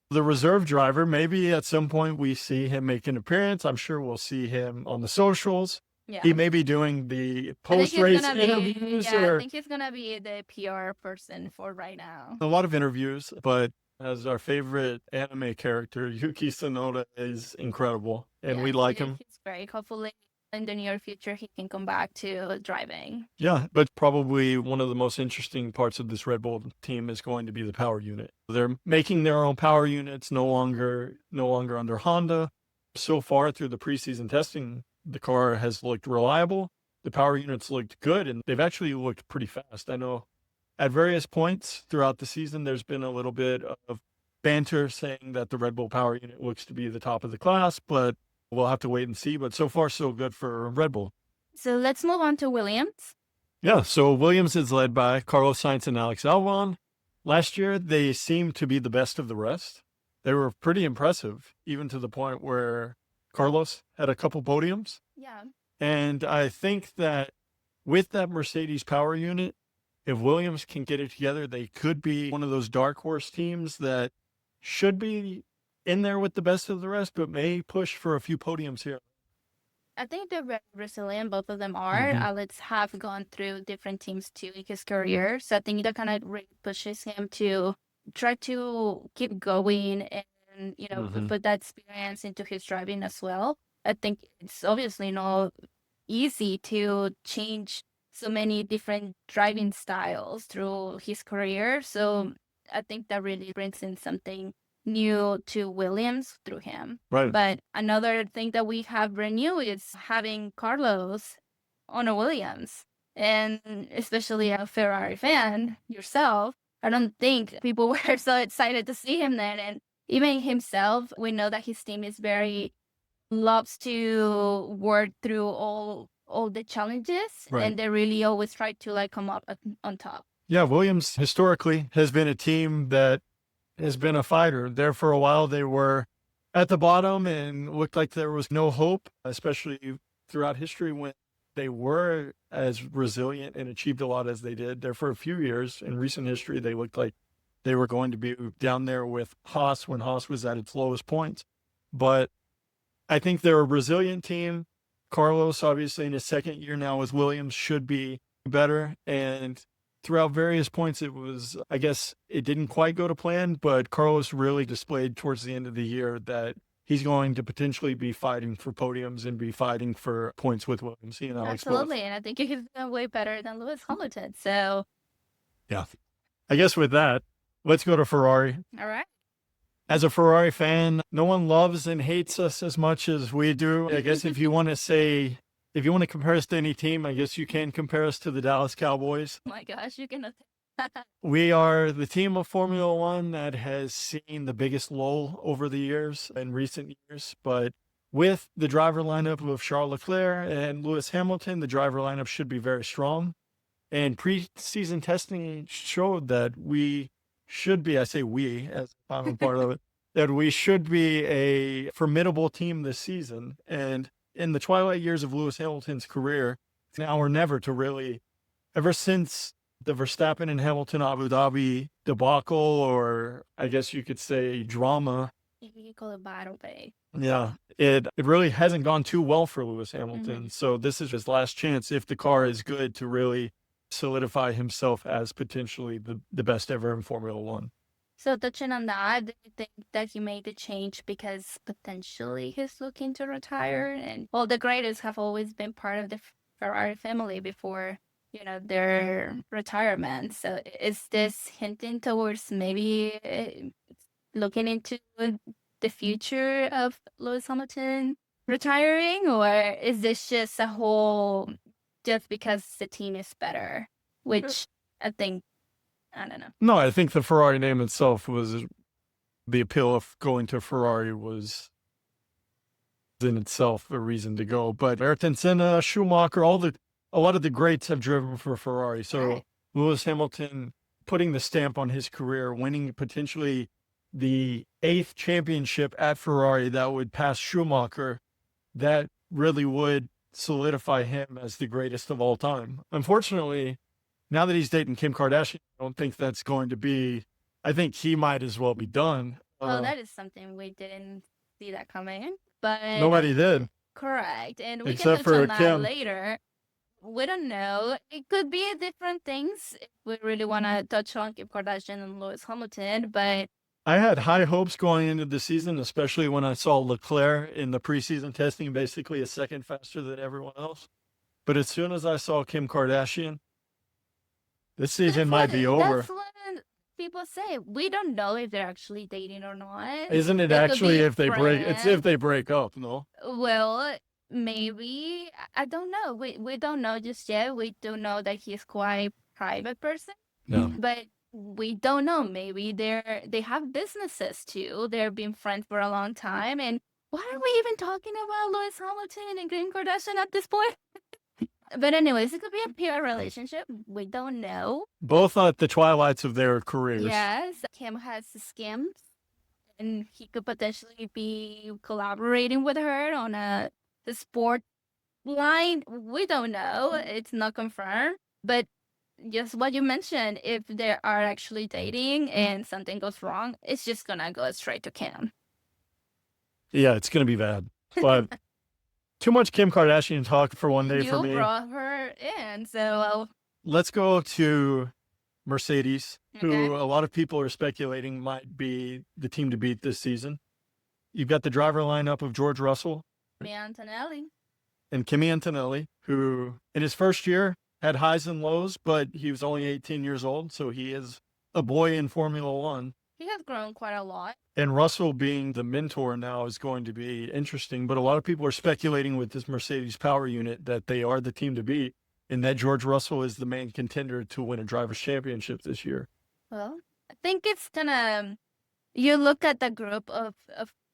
The reserve driver, maybe at some point we see him make an appearance. I'm sure we'll see him on the socials. Yeah. He may be doing the post-race interviews. I think he's going to be the PR person for right now. A lot of interviews, but as our favorite anime character, Yuki Tsunoda is incredible, and we like him. He's great. Hopefully in the near future he can come back to driving. Yeah, but probably one of the most interesting parts of this Red Bull team is going to be the power unit. They're making their own power units, no longer under Honda. So far through the preseason testing, the car has looked reliable. The power units looked good, and they've actually looked pretty fast. I know at various points throughout the season, there's been a little bit of banter saying that the Red Bull power unit looks to be the top of the class, but we'll have to wait and see. But so far, so good for Red Bull. So let's move on to Williams. Yeah, so Williams is led by Carlos Sainz and Alex Albon. Last year, they seemed to be the best of the rest. They were pretty impressive, even to the point where Carlos had a couple podiums. Yeah. And I think that with that Mercedes power unit, if Williams can get it together, they could be one of those dark horse teams that should be in there with the best of the rest, but may push for a few podiums here. I think they're very resilient. Both of them are. Mhm. Alex have gone through different teams too in his career. So I think that kind of really pushes him to try to keep going and, Mhm. put that experience into his driving as well. I think it's obviously not easy to change so many different driving styles through his career. So I think that really brings in something new to Williams through him. Right. But another thing that we have brand new is having Carlos on a Williams. And especially a Ferrari fan yourself, I don't think people were so excited to see him then. And even himself, we know that his team is very loves to work through all the challenges, Right. and they really always try to like come up on top. Yeah, Williams historically has been a team that has been a fighter. There for a while, they were at the bottom and looked like there was no hope, especially throughout history when they were as resilient and achieved a lot as they did. There for a few years in recent history, they looked like they were going to be down there with Haas when Haas was at its lowest points. But I think they're a resilient team. Carlos, obviously, in his second year now with Williams, should be better. And throughout various points, it was, I guess, it didn't quite go to plan, but Carlos really displayed towards the end of the year that he's going to potentially be fighting for podiums and be fighting for points with Williams. He and Alex both. Absolutely, and I think he's doing way better than Lewis Hamilton. So, Yeah. I guess with that, let's go to Ferrari. all right. As a Ferrari fan, no one loves and hates us as much as we do. I guess if you want to compare us to any team, I guess you can compare us to the Dallas Cowboys. Oh my gosh, you can. We are the team of Formula One that has seen the biggest lull over the years in recent years. But with the driver lineup of Charles Leclerc and Lewis Hamilton, the driver lineup should be very strong. And preseason testing showed that we should be, I say we as I'm a part of it, that we should be a formidable team this season. And in the twilight years of Lewis Hamilton's career, it's now or never to really, ever since the Verstappen and Hamilton Abu Dhabi debacle, or I guess you could say drama. You can call it battle bay. Yeah, it really hasn't gone too well for Lewis Hamilton. So this is his last chance, if the car is good, to really solidify himself as potentially the best ever in Formula One. So touching on that, do you think that he made the change because potentially he's looking to retire? And well, the greatest have always been part of the Ferrari family before, their retirement. So is this hinting towards maybe looking into the future of Lewis Hamilton retiring, or is this just a whole just because the team is better, which I think, I don't know. No, I think the Ferrari name itself was, the appeal of going to Ferrari was in itself a reason to go. But Ayrton Senna, Schumacher, a lot of the greats have driven for Ferrari. So Right. Lewis Hamilton putting the stamp on his career, winning potentially the 8th championship at Ferrari that would pass Schumacher, that really would solidify him as the greatest of all time. Unfortunately, now that he's dating Kim Kardashian, I don't think that's going to be, I think he might as well be done. Well, that is something we didn't see that coming, but Nobody did. correct. And we Except can touch for on that Kim. later. We don't know. It could be different things if we really want to touch on Kim Kardashian and Lewis Hamilton, but I had high hopes going into the season, especially when I saw Leclerc in the preseason testing, basically a second faster than everyone else. But as soon as I saw Kim Kardashian, this season might be That's over. what people say. We don't know if they're actually dating or not. Isn't it They could actually be if they break? It's if friends. they break up, no? Well, maybe. I don't know. We don't know just yet. We do know that he's quite private person, No. but we don't know. Maybe they have businesses too. They've been friends for a long time. And why are we even talking about Lewis Hamilton and Kim Kardashian at this point? But anyways, it could be a pure relationship. We don't know. Both at the twilights of their careers. Yes, Kim has schemes, and he could potentially be collaborating with her on a sport line. We don't know. It's not confirmed. But just what you mentioned, if they are actually dating and something goes wrong, it's just gonna go straight to Kim. Yeah, it's going to be bad. But too much Kim Kardashian talk for one day for You me. brought her in, so Let's go to Mercedes, okay. who a lot of people are speculating might be the team to beat this season. You've got the driver lineup of George Russell Kimi Antonelli. and Kimi Antonelli, who in his first year had highs and lows, but he was only 18 years old, so he is a boy in Formula One. He has grown quite a lot. And Russell being the mentor now is going to be interesting, but a lot of people are speculating with this Mercedes power unit that they are the team to beat and that George Russell is the main contender to win a driver's championship this year. Well, I think it's gonna. You look at the group of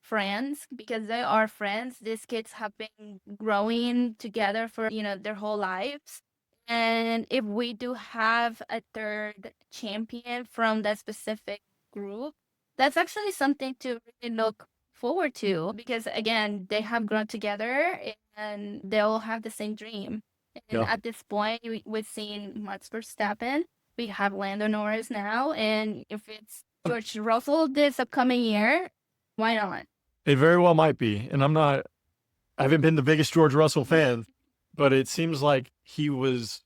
friends, because they are friends. These kids have been growing together for their whole lives. And if we do have a third champion from that specific group, that's actually something to really look forward to, because again, they have grown together and they all have the same dream. And Yeah. at this point, we've seen Max Verstappen, we have Lando Norris now, and if it's George Russell this upcoming year, why not? It very well might be. And I haven't been the biggest George Russell fan, but it seems like he was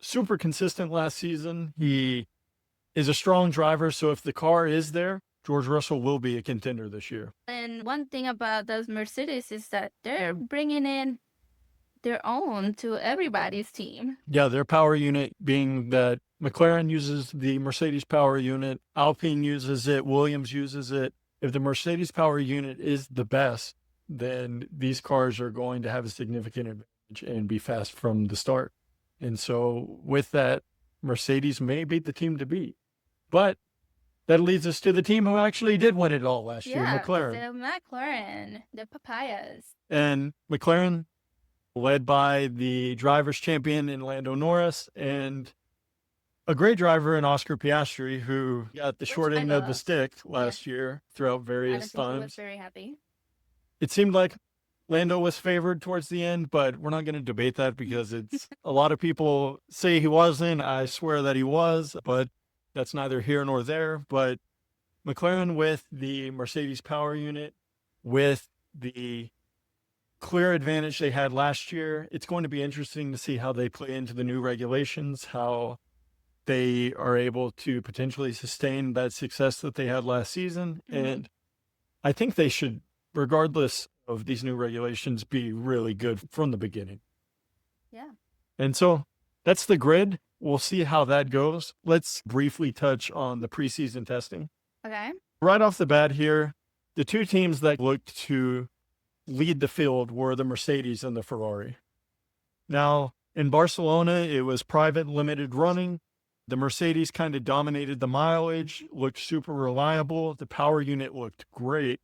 super consistent last season. He is a strong driver. So if the car is there, George Russell will be a contender this year. And one thing about those Mercedes is that they're bringing in their own to everybody's team. Yeah, their power unit being that McLaren uses the Mercedes power unit, Alpine uses it, Williams uses it. If the Mercedes power unit is the best, then these cars are going to have a significant advantage and be fast from the start. And so with that, Mercedes may be the team to beat. But that leads us to the team who actually did win it all last year, McLaren. The McLaren, the Papayas. And McLaren, led by the drivers' champion in Lando Norris and a great driver in Oscar Piastri, who got the short end of the stick last year throughout various times. He was very happy. It seemed like Lando was favored towards the end, but we're not going to debate that because it's a lot of people say he wasn't. I swear that he was, but that's neither here nor there. But McLaren with the Mercedes power unit, with the clear advantage they had last year, it's going to be interesting to see how they play into the new regulations, how they are able to potentially sustain that success that they had last season. Mhm. And I think they should, regardless of these new regulations, be really good from the beginning. Yeah. And so that's the grid. We'll see how that goes. Let's briefly touch on the preseason testing. Okay. Right off the bat here, the two teams that looked to lead the field were the Mercedes and the Ferrari. Now, in Barcelona, it was private limited running. The Mercedes kind of dominated the mileage, looked super reliable. The power unit looked great.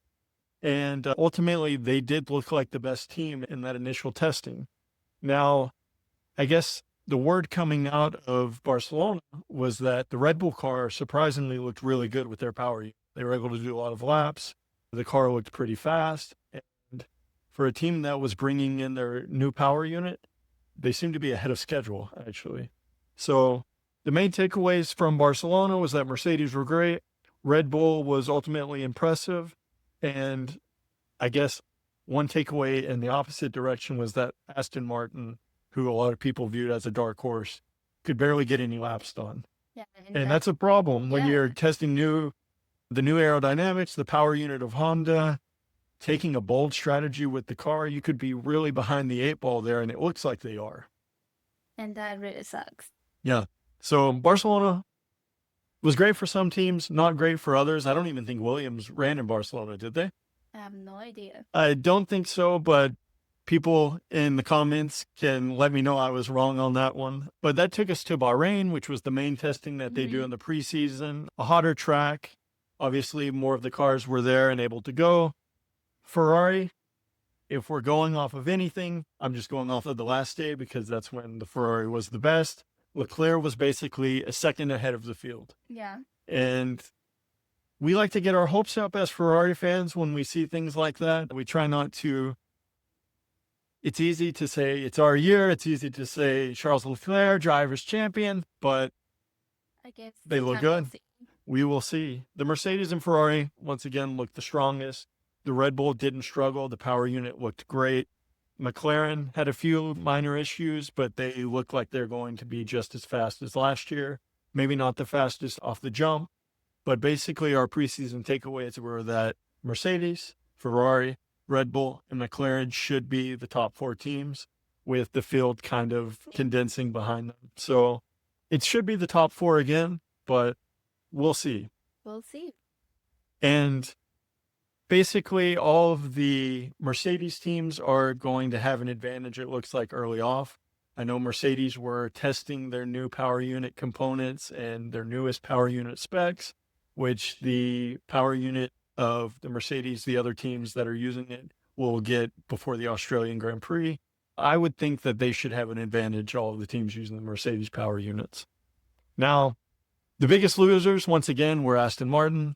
And ultimately, they did look like the best team in that initial testing. Now, I guess the word coming out of Barcelona was that the Red Bull car surprisingly looked really good with their power unit. They were able to do a lot of laps. The car looked pretty fast. And for a team that was bringing in their new power unit, they seemed to be ahead of schedule, actually. So the main takeaways from Barcelona was that Mercedes were great. Red Bull was ultimately impressive. And I guess one takeaway in the opposite direction was that Aston Martin, who a lot of people viewed as a dark horse, could barely get any laps done. Yeah. And that's a problem when you're testing new the new aerodynamics, the power unit of Honda, taking a bold strategy with the car, you could be really behind the 8 ball there, and it looks like they are. And that really sucks. Yeah. So Barcelona was great for some teams, not great for others. I don't even think Williams ran in Barcelona, did they? I have no idea. I don't think so, but people in the comments can let me know I was wrong on that one. But that took us to Bahrain, which was the main testing that they do in the preseason. A hotter track. Obviously, more of the cars were there and able to go. Ferrari, if we're going off of anything, I'm just going off of the last day because that's when the Ferrari was the best. Leclerc was basically a second ahead of the field. Yeah. And we like to get our hopes up as Ferrari fans when we see things like that. We try not to. It's easy to say it's our year. It's easy to say Charles Leclerc, driver's champion, but I guess they look good. We will see. The Mercedes and Ferrari, once again, looked the strongest. The Red Bull didn't struggle. The power unit looked great. McLaren had a few minor issues, but they look like they're going to be just as fast as last year. Maybe not the fastest off the jump, but basically our preseason takeaways were that Mercedes, Ferrari, Red Bull, and McLaren should be the top 4 teams, with the field kind of condensing behind them. So it should be the top 4 again, but we'll see. We'll see. And basically, all of the Mercedes teams are going to have an advantage, it looks like, early off. I know Mercedes were testing their new power unit components and their newest power unit specs, which the power unit of the Mercedes, the other teams that are using it, will get before the Australian Grand Prix. I would think that they should have an advantage, all of the teams using the Mercedes power units. Now, the biggest losers, once again, were Aston Martin.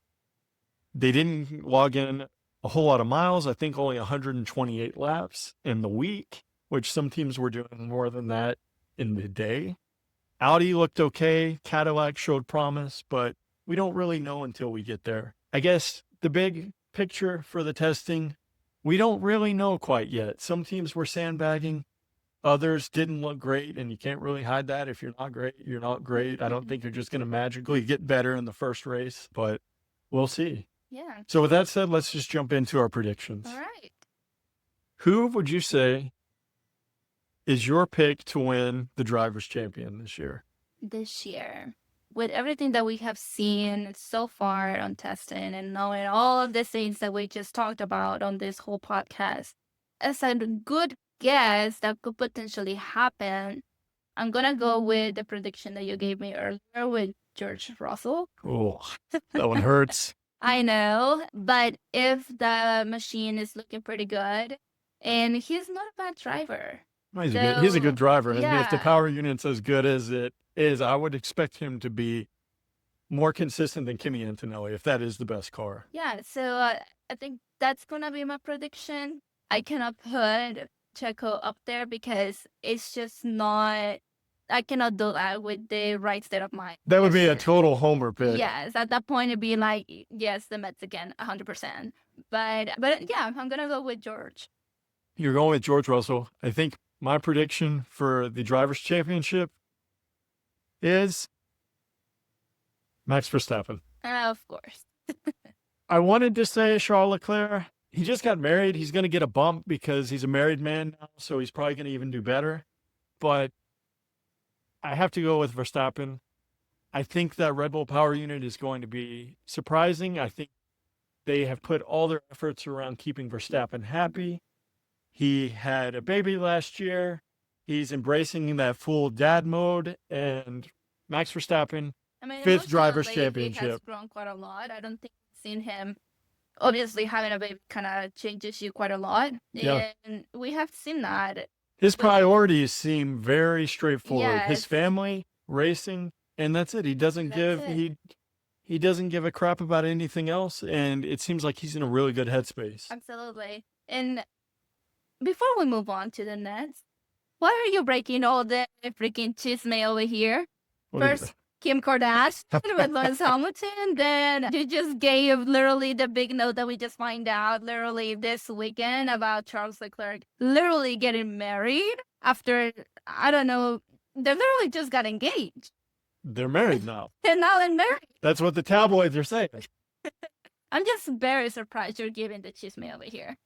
They didn't log in a whole lot of miles. I think only 128 laps in the week, which some teams were doing more than that in the day. Audi looked okay. Cadillac showed promise, but we don't really know until we get there. I guess the big picture for the testing, we don't really know quite yet. Some teams were sandbagging. Others didn't look great, and you can't really hide that. If you're not great, you're not great. I don't think you're just going to magically get better in the first race, but we'll see. Yeah. So with that said, let's just jump into our predictions. All right. Who would you say is your pick to win the Drivers' Champion this year? This year, with everything that we have seen so far on testing and knowing all of the things that we just talked about on this whole podcast, as a good guess that could potentially happen, I'm going to go with the prediction that you gave me earlier with George Russell. Oh, that one hurts. I know, but if the machine is looking pretty good, and he's not a bad driver. He's a good driver. And if the yeah. power unit's as good as it is, I would expect him to be more consistent than Kimi Antonelli, if that is the best car. Yeah, so I think that's going to be my prediction. I cannot put Checo up there because it's just not, I cannot do that with the right state of mind. That would be a total homer pick. Yes, at that point it'd be like, yes, the Mets again, 100%. But yeah, I'm going to go with George. You're going with George Russell. I think my prediction for the Drivers' Championship is Max Verstappen. Of course. I wanted to say Charles Leclerc. He just got married. He's going to get a bump because he's a married man now, so he's probably going to even do better. But I have to go with Verstappen. I think that Red Bull power unit is going to be surprising. I think they have put all their efforts around keeping Verstappen happy. He had a baby last year. He's embracing that full dad mode. And Max Verstappen, fifth Drivers' Championship. He has grown quite a lot. I don't think I've seen him. Obviously, having a baby kind of changes you quite a lot. Yeah. And we have seen that. His priorities seem very straightforward. Yes. His family, racing, and that's it. He doesn't he doesn't give a crap about anything else, and it seems like he's in a really good headspace. Absolutely. And before we move on to the Nets, why are you breaking all the freaking chisme over here? First, Kim Kardashian with Lewis Hamilton. Then you just gave literally the big note that we just find out literally this weekend about Charles Leclerc literally getting married after, I don't know, they literally just got engaged. They're married now. They're now married. That's what the tabloids are saying. I'm just very surprised you're giving the chisme over here.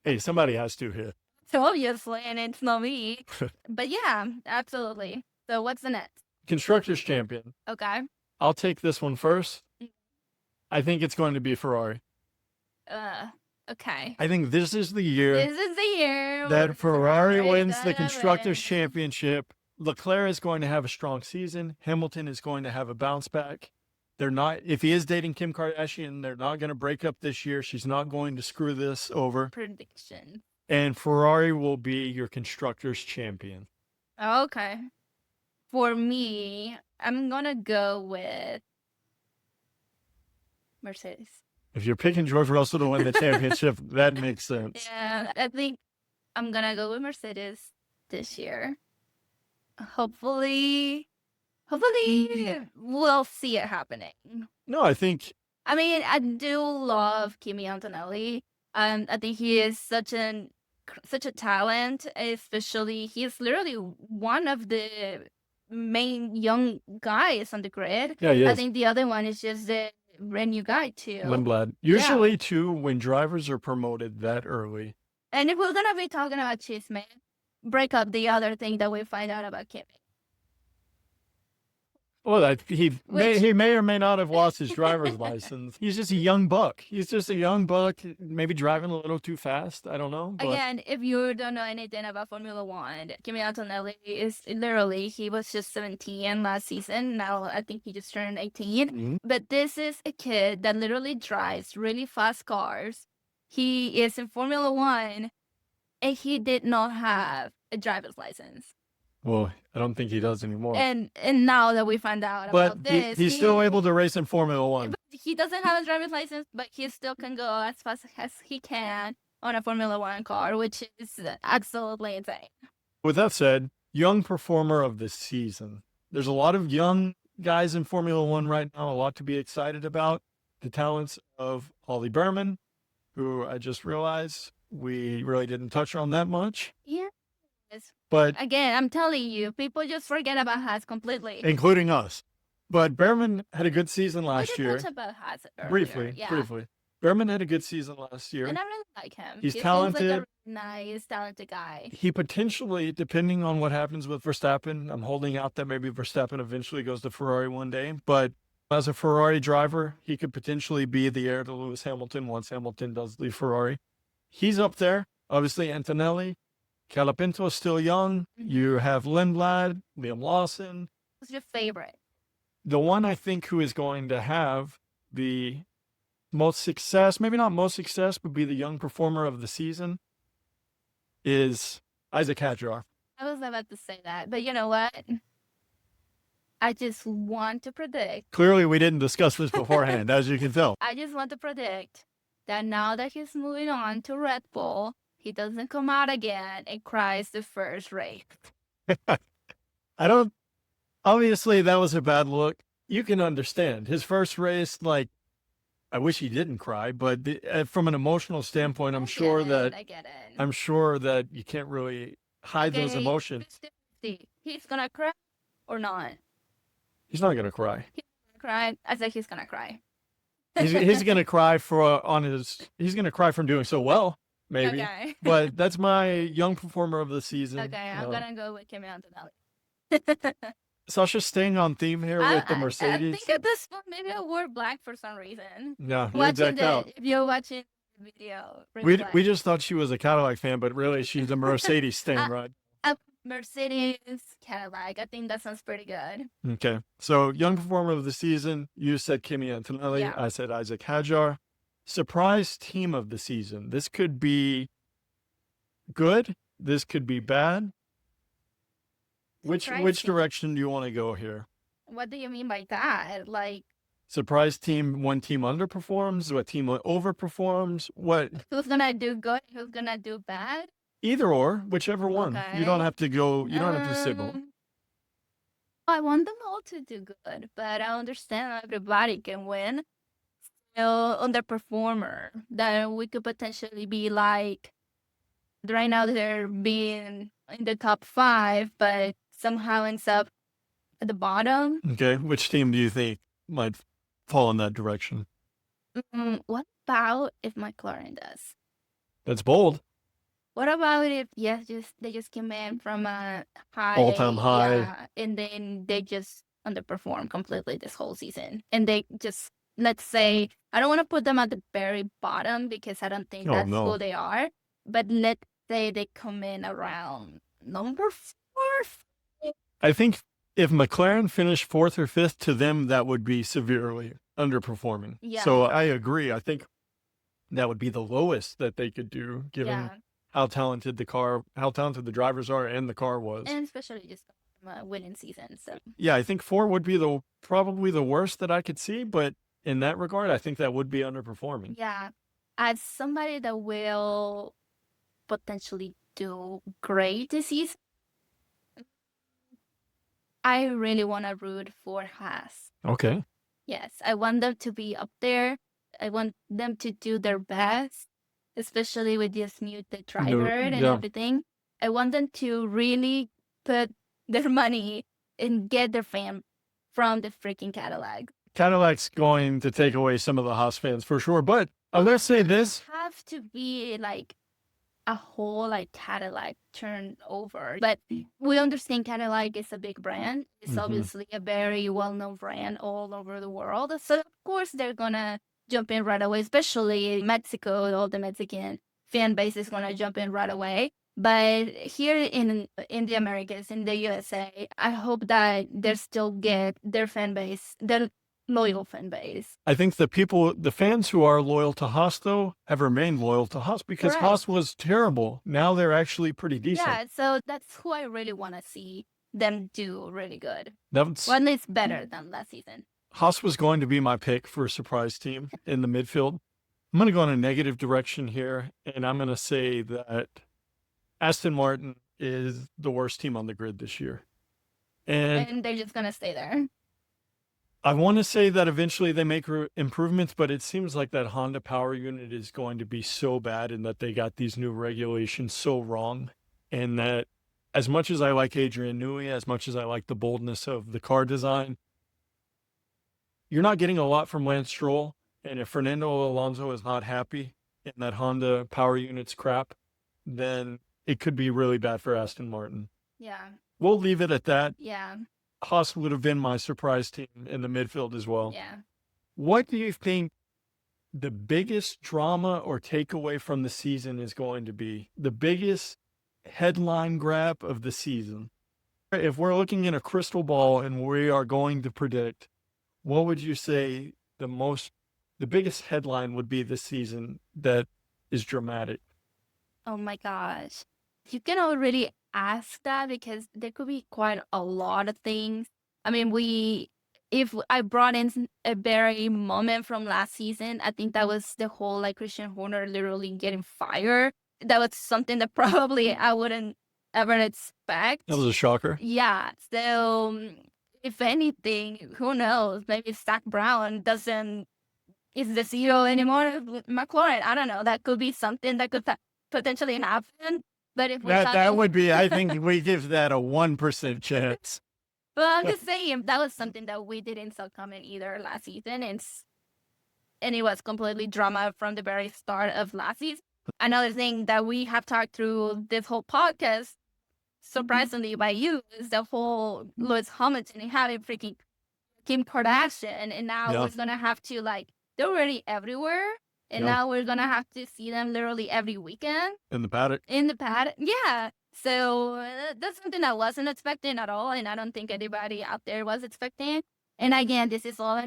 Hey, somebody has to here. So obviously, and it's not me. But yeah, absolutely. So what's the next? Constructors champion. Okay. I'll take this one first. I think it's going to be Ferrari. Okay. I think this is the year This is the year that Ferrari wins the gonna Constructors win. Championship. Leclerc is going to have a strong season. Hamilton is going to have a bounce back. They're not, if he is dating Kim Kardashian, they're not going to break up this year. She's not going to screw this over. Prediction. And Ferrari will be your Constructors Champion. Okay. For me, I'm gonna go with Mercedes. If you're picking George Russell to win the championship, that makes sense. Yeah, I think I'm gonna go with Mercedes this year. Hopefully we'll see it happening. No, I think I mean, I do love Kimi Antonelli. I think he is such a talent, especially he's literally one of the main young guys on the grid. Yeah, he I is. think the other one is just the brand new guy too. Lindblad. Usually, too, when drivers are promoted that early. And if we're gonna be talking about chisme, break up the other thing that we find out about Kimi. Well, he may or may not have lost his driver's license. He's just a young buck. Maybe driving a little too fast. I don't know. But Again, if you don't know anything about Formula One, Kimi Antonelli is literally, he was just 17 last season. Now I think he just turned 18. Mhm. But this is a kid that literally drives really fast cars. He is in Formula One, and he did not have a driver's license. Well, I don't think he does anymore. And now that we find out But about this, he's still able to race in Formula One. but he doesn't have a driver's license, but he still can go as fast as he can on a Formula One car, which is absolutely insane. With that said, young performer of the season. There's a lot of young guys in Formula One right now, a lot to be excited about. The talents of Ollie Berman, who I just realized we really didn't touch on that much. Yeah. But Again, I'm telling you, people just forget about Haas completely. including us. But Berman had a good season We last did year. touch about Haas earlier, Briefly. Berman had a good season last year. And I really like him. He's He seems talented. like a really nice, talented guy. He potentially, depending on what happens with Verstappen, I'm holding out that maybe Verstappen eventually goes to Ferrari one day. But as a Ferrari driver, he could potentially be the heir to Lewis Hamilton once Hamilton does leave Ferrari. He's up there. Obviously, Antonelli. Calapinto is still young. You have Lindblad, Liam Lawson. Who's your favorite? The one I think who is going to have the most success, maybe not most success, but be the young performer of the season is Isaac Hadjar. I was about to say that, but you know what? I just want to predict. Clearly, we didn't discuss this beforehand, as you can tell. I just want to predict that now that he's moving on to Red Bull, he doesn't come out again and cries the first race. Obviously, that was a bad look. You can understand. His first race, I wish he didn't cry, but from an emotional standpoint, I'm sure I get it. you can't really hide those Okay, emotions. 50-50. He's gonna cry or not? He's not going to cry. Cry. I said he's gonna cry. He's going to cry he's going to cry from doing so well, maybe. Okay. But that's my young performer of the season. Okay, I'm gonna go with Kimi Antonelli. Sasha, staying on theme here with the I Mercedes. think at this point, maybe I wore black for some reason. Yeah, you're decked out. If you're watching the video, We just thought she was a Cadillac fan, but really she's a Mercedes stan, right? Mercedes Cadillac. I think that sounds pretty good. Okay. So young performer of the season, you said Kimi Antonelli. Yeah. I said Isaac Hadjar. Surprise team of the season. This could be good. This could be bad. Which Surprise team. direction do you want to go here? What do you mean by that? Like, Surprise team, one team underperforms, what team overperforms, what? who's gonna do good? Who's gonna do bad? Either or, whichever one. You don't Okay. have to go, you don't have to signal. I want them all to do good, but I understand not everybody can win. Still, underperformer that we could potentially be like. Right now, they're being in the top 5, but somehow ends up at the bottom. Okay. Which team do you think might fall in that direction? What about if McLaren does? That's bold. What about if they just came in from a All-time high, high. yeah, and then they just underperform completely this whole season, and they just, let's say, I don't want to put them at the very bottom because I don't think Oh, that's who no. they are, but let's say they come in around number 4. I think if McLaren finished 4th or 5th, to them, that would be severely underperforming. So Yeah, I agree. I think that would be the lowest that they could do, given yeah, how talented the drivers are and the car was. and especially just winning season. So Yeah, I think 4 would be probably the worst that I could see, but in that regard, I think that would be underperforming. yeah, as somebody that will potentially do great this season, I really want to root for Haas. Okay. Yes, I want them to be up there. I want them to do their best, especially with this new tech driver and Yeah. everything. I want them to really put their money and get their fan from the freaking Cadillac. Cadillac's going to take away some of the Haas fans for sure, but I'm going to say this. Have to be like a whole like Cadillac turnover. But we understand Cadillac is a big brand. It's obviously a very well-known brand all over the world. So of course they're gonna jump in right away, especially in Mexico. All the Mexican fan base is gonna jump in right away. But here in the Americas, in the USA, I hope that they still get their fan base, their loyal fan base. I think the fans who are loyal to Haas, though, have remained loyal to Haas because Correct. Haas was terrible. Now they're actually pretty decent. Yeah, so that's who I really want to see them do really good. That's Well, at least better than last season. Haas was going to be my pick for a surprise team in the midfield. I'm going to go in a negative direction here, and I'm going to say that Aston Martin is the worst team on the grid this year. And they're just going to stay there. I want to say that eventually they make improvements, but it seems like that Honda power unit is going to be so bad and that they got these new regulations so wrong. And that as much as I like Adrian Newey, as much as I like the boldness of the car design, you're not getting a lot from Lance Stroll. And if Fernando Alonso is not happy in that Honda power unit's crap, then it could be really bad for Aston Martin. Yeah. We'll leave it at that. Yeah. Haas would have been my surprise team in the midfield as well. Yeah. What do you think the biggest drama or takeaway from the season is going to be? The biggest headline grab of the season? If we're looking in a crystal ball and we are going to predict, what would you say the biggest headline would be this season that is dramatic? Oh my gosh. You can already ask that because there could be quite a lot of things. I mean, if I brought in a very moment from last season, I think that was the whole like Christian Horner literally getting fired. That was something that probably I wouldn't ever expect. That was a shocker. Yeah. So if anything, who knows? Maybe Zach Brown is the CEO anymore with McLaren. I don't know. That could be something that could potentially happen. But if that would be, I think we give that a 1% chance. Well, I'm just saying that was something that we didn't saw coming either last season, and it was completely drama from the very start of last season. Another thing that we have talked through this whole podcast, surprisingly by you, is the whole Lewis Hamilton and having freaking Kim Kardashian, and now we're gonna have to they're already everywhere. And now we're going to have to see them literally every weekend. In the paddock? In the paddock. Yeah. So that's something I wasn't expecting at all. And I don't think anybody out there was expecting. And again, this is all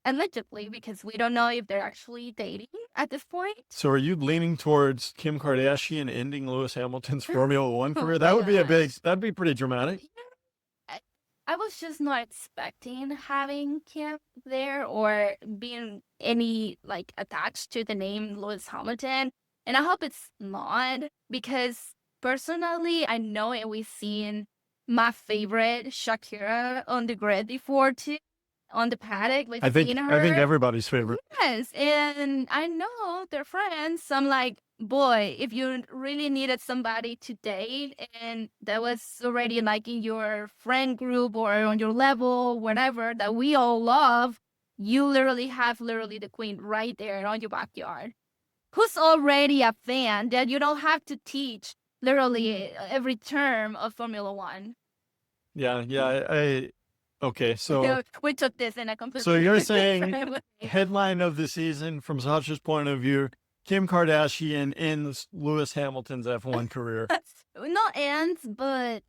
allegedly because we don't know if they're actually dating at this point. So are you leaning towards Kim Kardashian ending Lewis Hamilton's Formula One career? That would be that'd be pretty dramatic. I was just not expecting having Kim there or being any attached to the name Lewis Hamilton. And I hope it's not because personally, I know and we've seen my favorite Shakira on the grid before too, on the paddock. I think everybody's favorite. Yes. And I know they're friends. So I'm like, boy, if you really needed somebody to date and that was already in your friend group or on your level, whatever, that we all love, you literally have the queen right there on your backyard, who's already a fan that you don't have to teach literally every term of Formula One. Yeah. Okay, so We took this in a completely so you're different saying way. headline of the season from Sasha's point of view, Kim Kardashian ends Lewis Hamilton's F1 career. Not ends, but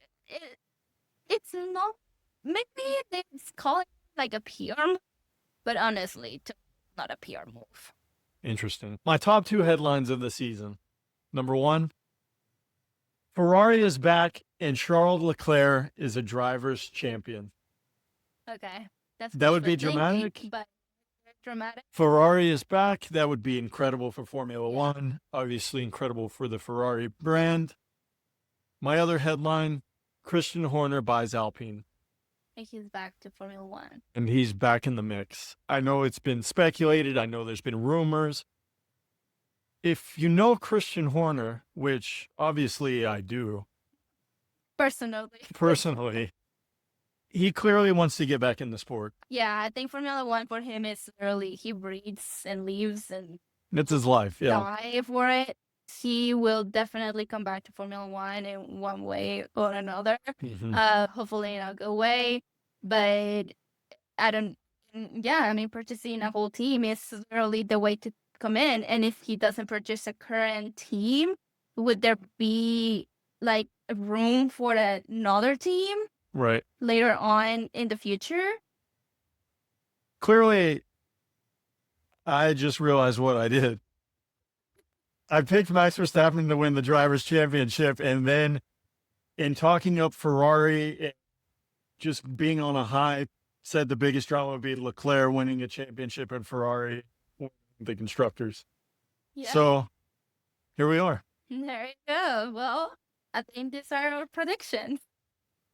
it's not. Maybe it's called like a PR move, but honestly, not a PR move. Interesting. My top 2 headlines of the season. Number 1, Ferrari is back and Charles Leclerc is a driver's champion. Okay, That would be wishful thinking, dramatic. but dramatic. Ferrari is back. That would be incredible for Formula One. Obviously incredible for the Ferrari brand. My other headline, Christian Horner buys Alpine. And he's back to Formula One. And he's back in the mix. I know it's been speculated. I know there's been rumors. If you know Christian Horner, which obviously I do, personally, he clearly wants to get back in the sport. Yeah, I think Formula One for him is literally he breathes and lives and It's his life. Yeah. die for it. He will definitely come back to Formula One in one way or another. Mhm. Hopefully in a good way. But I don't. Yeah, I mean, purchasing a whole team is really the way to come in. And if he doesn't purchase a current team, would there be like room for another team Right. later on in the future? Clearly, I just realized what I did. I picked Max Verstappen to win the Drivers' Championship, and then in talking up Ferrari, just being on a high, said the biggest drama would be Leclerc winning a championship and Ferrari winning the constructors. Yeah. So here we are. There you go. Well, I think these are our predictions.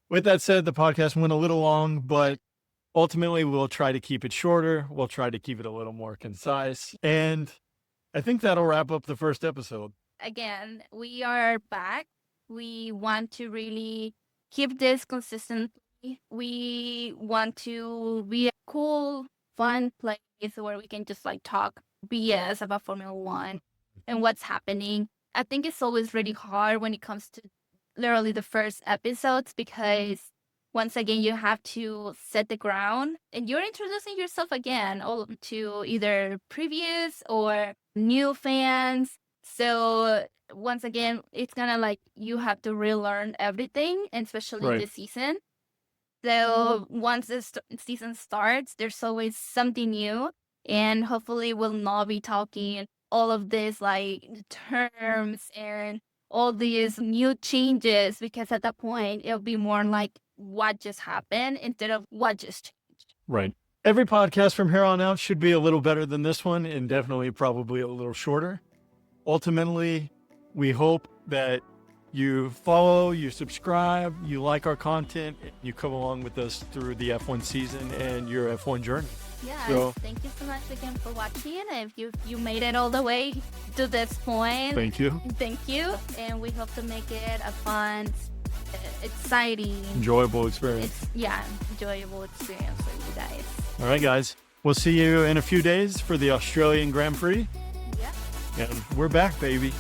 With that said, the podcast went a little long, but ultimately we'll try to keep it shorter. We'll try to keep it a little more concise. And I think that'll wrap up the first episode. Again, we are back. We want to really keep this consistently. We want to be a cool, fun place where we can just like talk BS about Formula One and what's happening. I think it's always really hard when it comes to literally the first episodes because once again you have to set the ground and you're introducing yourself again to either previous or new fans. So once again, it's kind of like you have to relearn everything, and especially this season. So once this season starts, there's always something new, and hopefully we'll not be talking all of this like terms and all these new changes, because at that point it'll be more like what just happened instead of what just changed. Right. Every podcast from here on out should be a little better than this one, and definitely probably a little shorter. Ultimately, we hope that you follow, you subscribe, you like our content, and you come along with us through the F1 season and your F1 journey. Yeah, So, thank you so much again for watching. If you made it all the way to this point, thank you. thank you. And we hope to make it a fun, exciting, Enjoyable experience. enjoyable experience for you guys. All right, guys. We'll see you in a few days for the Australian Grand Prix. Yeah. And we're back, baby.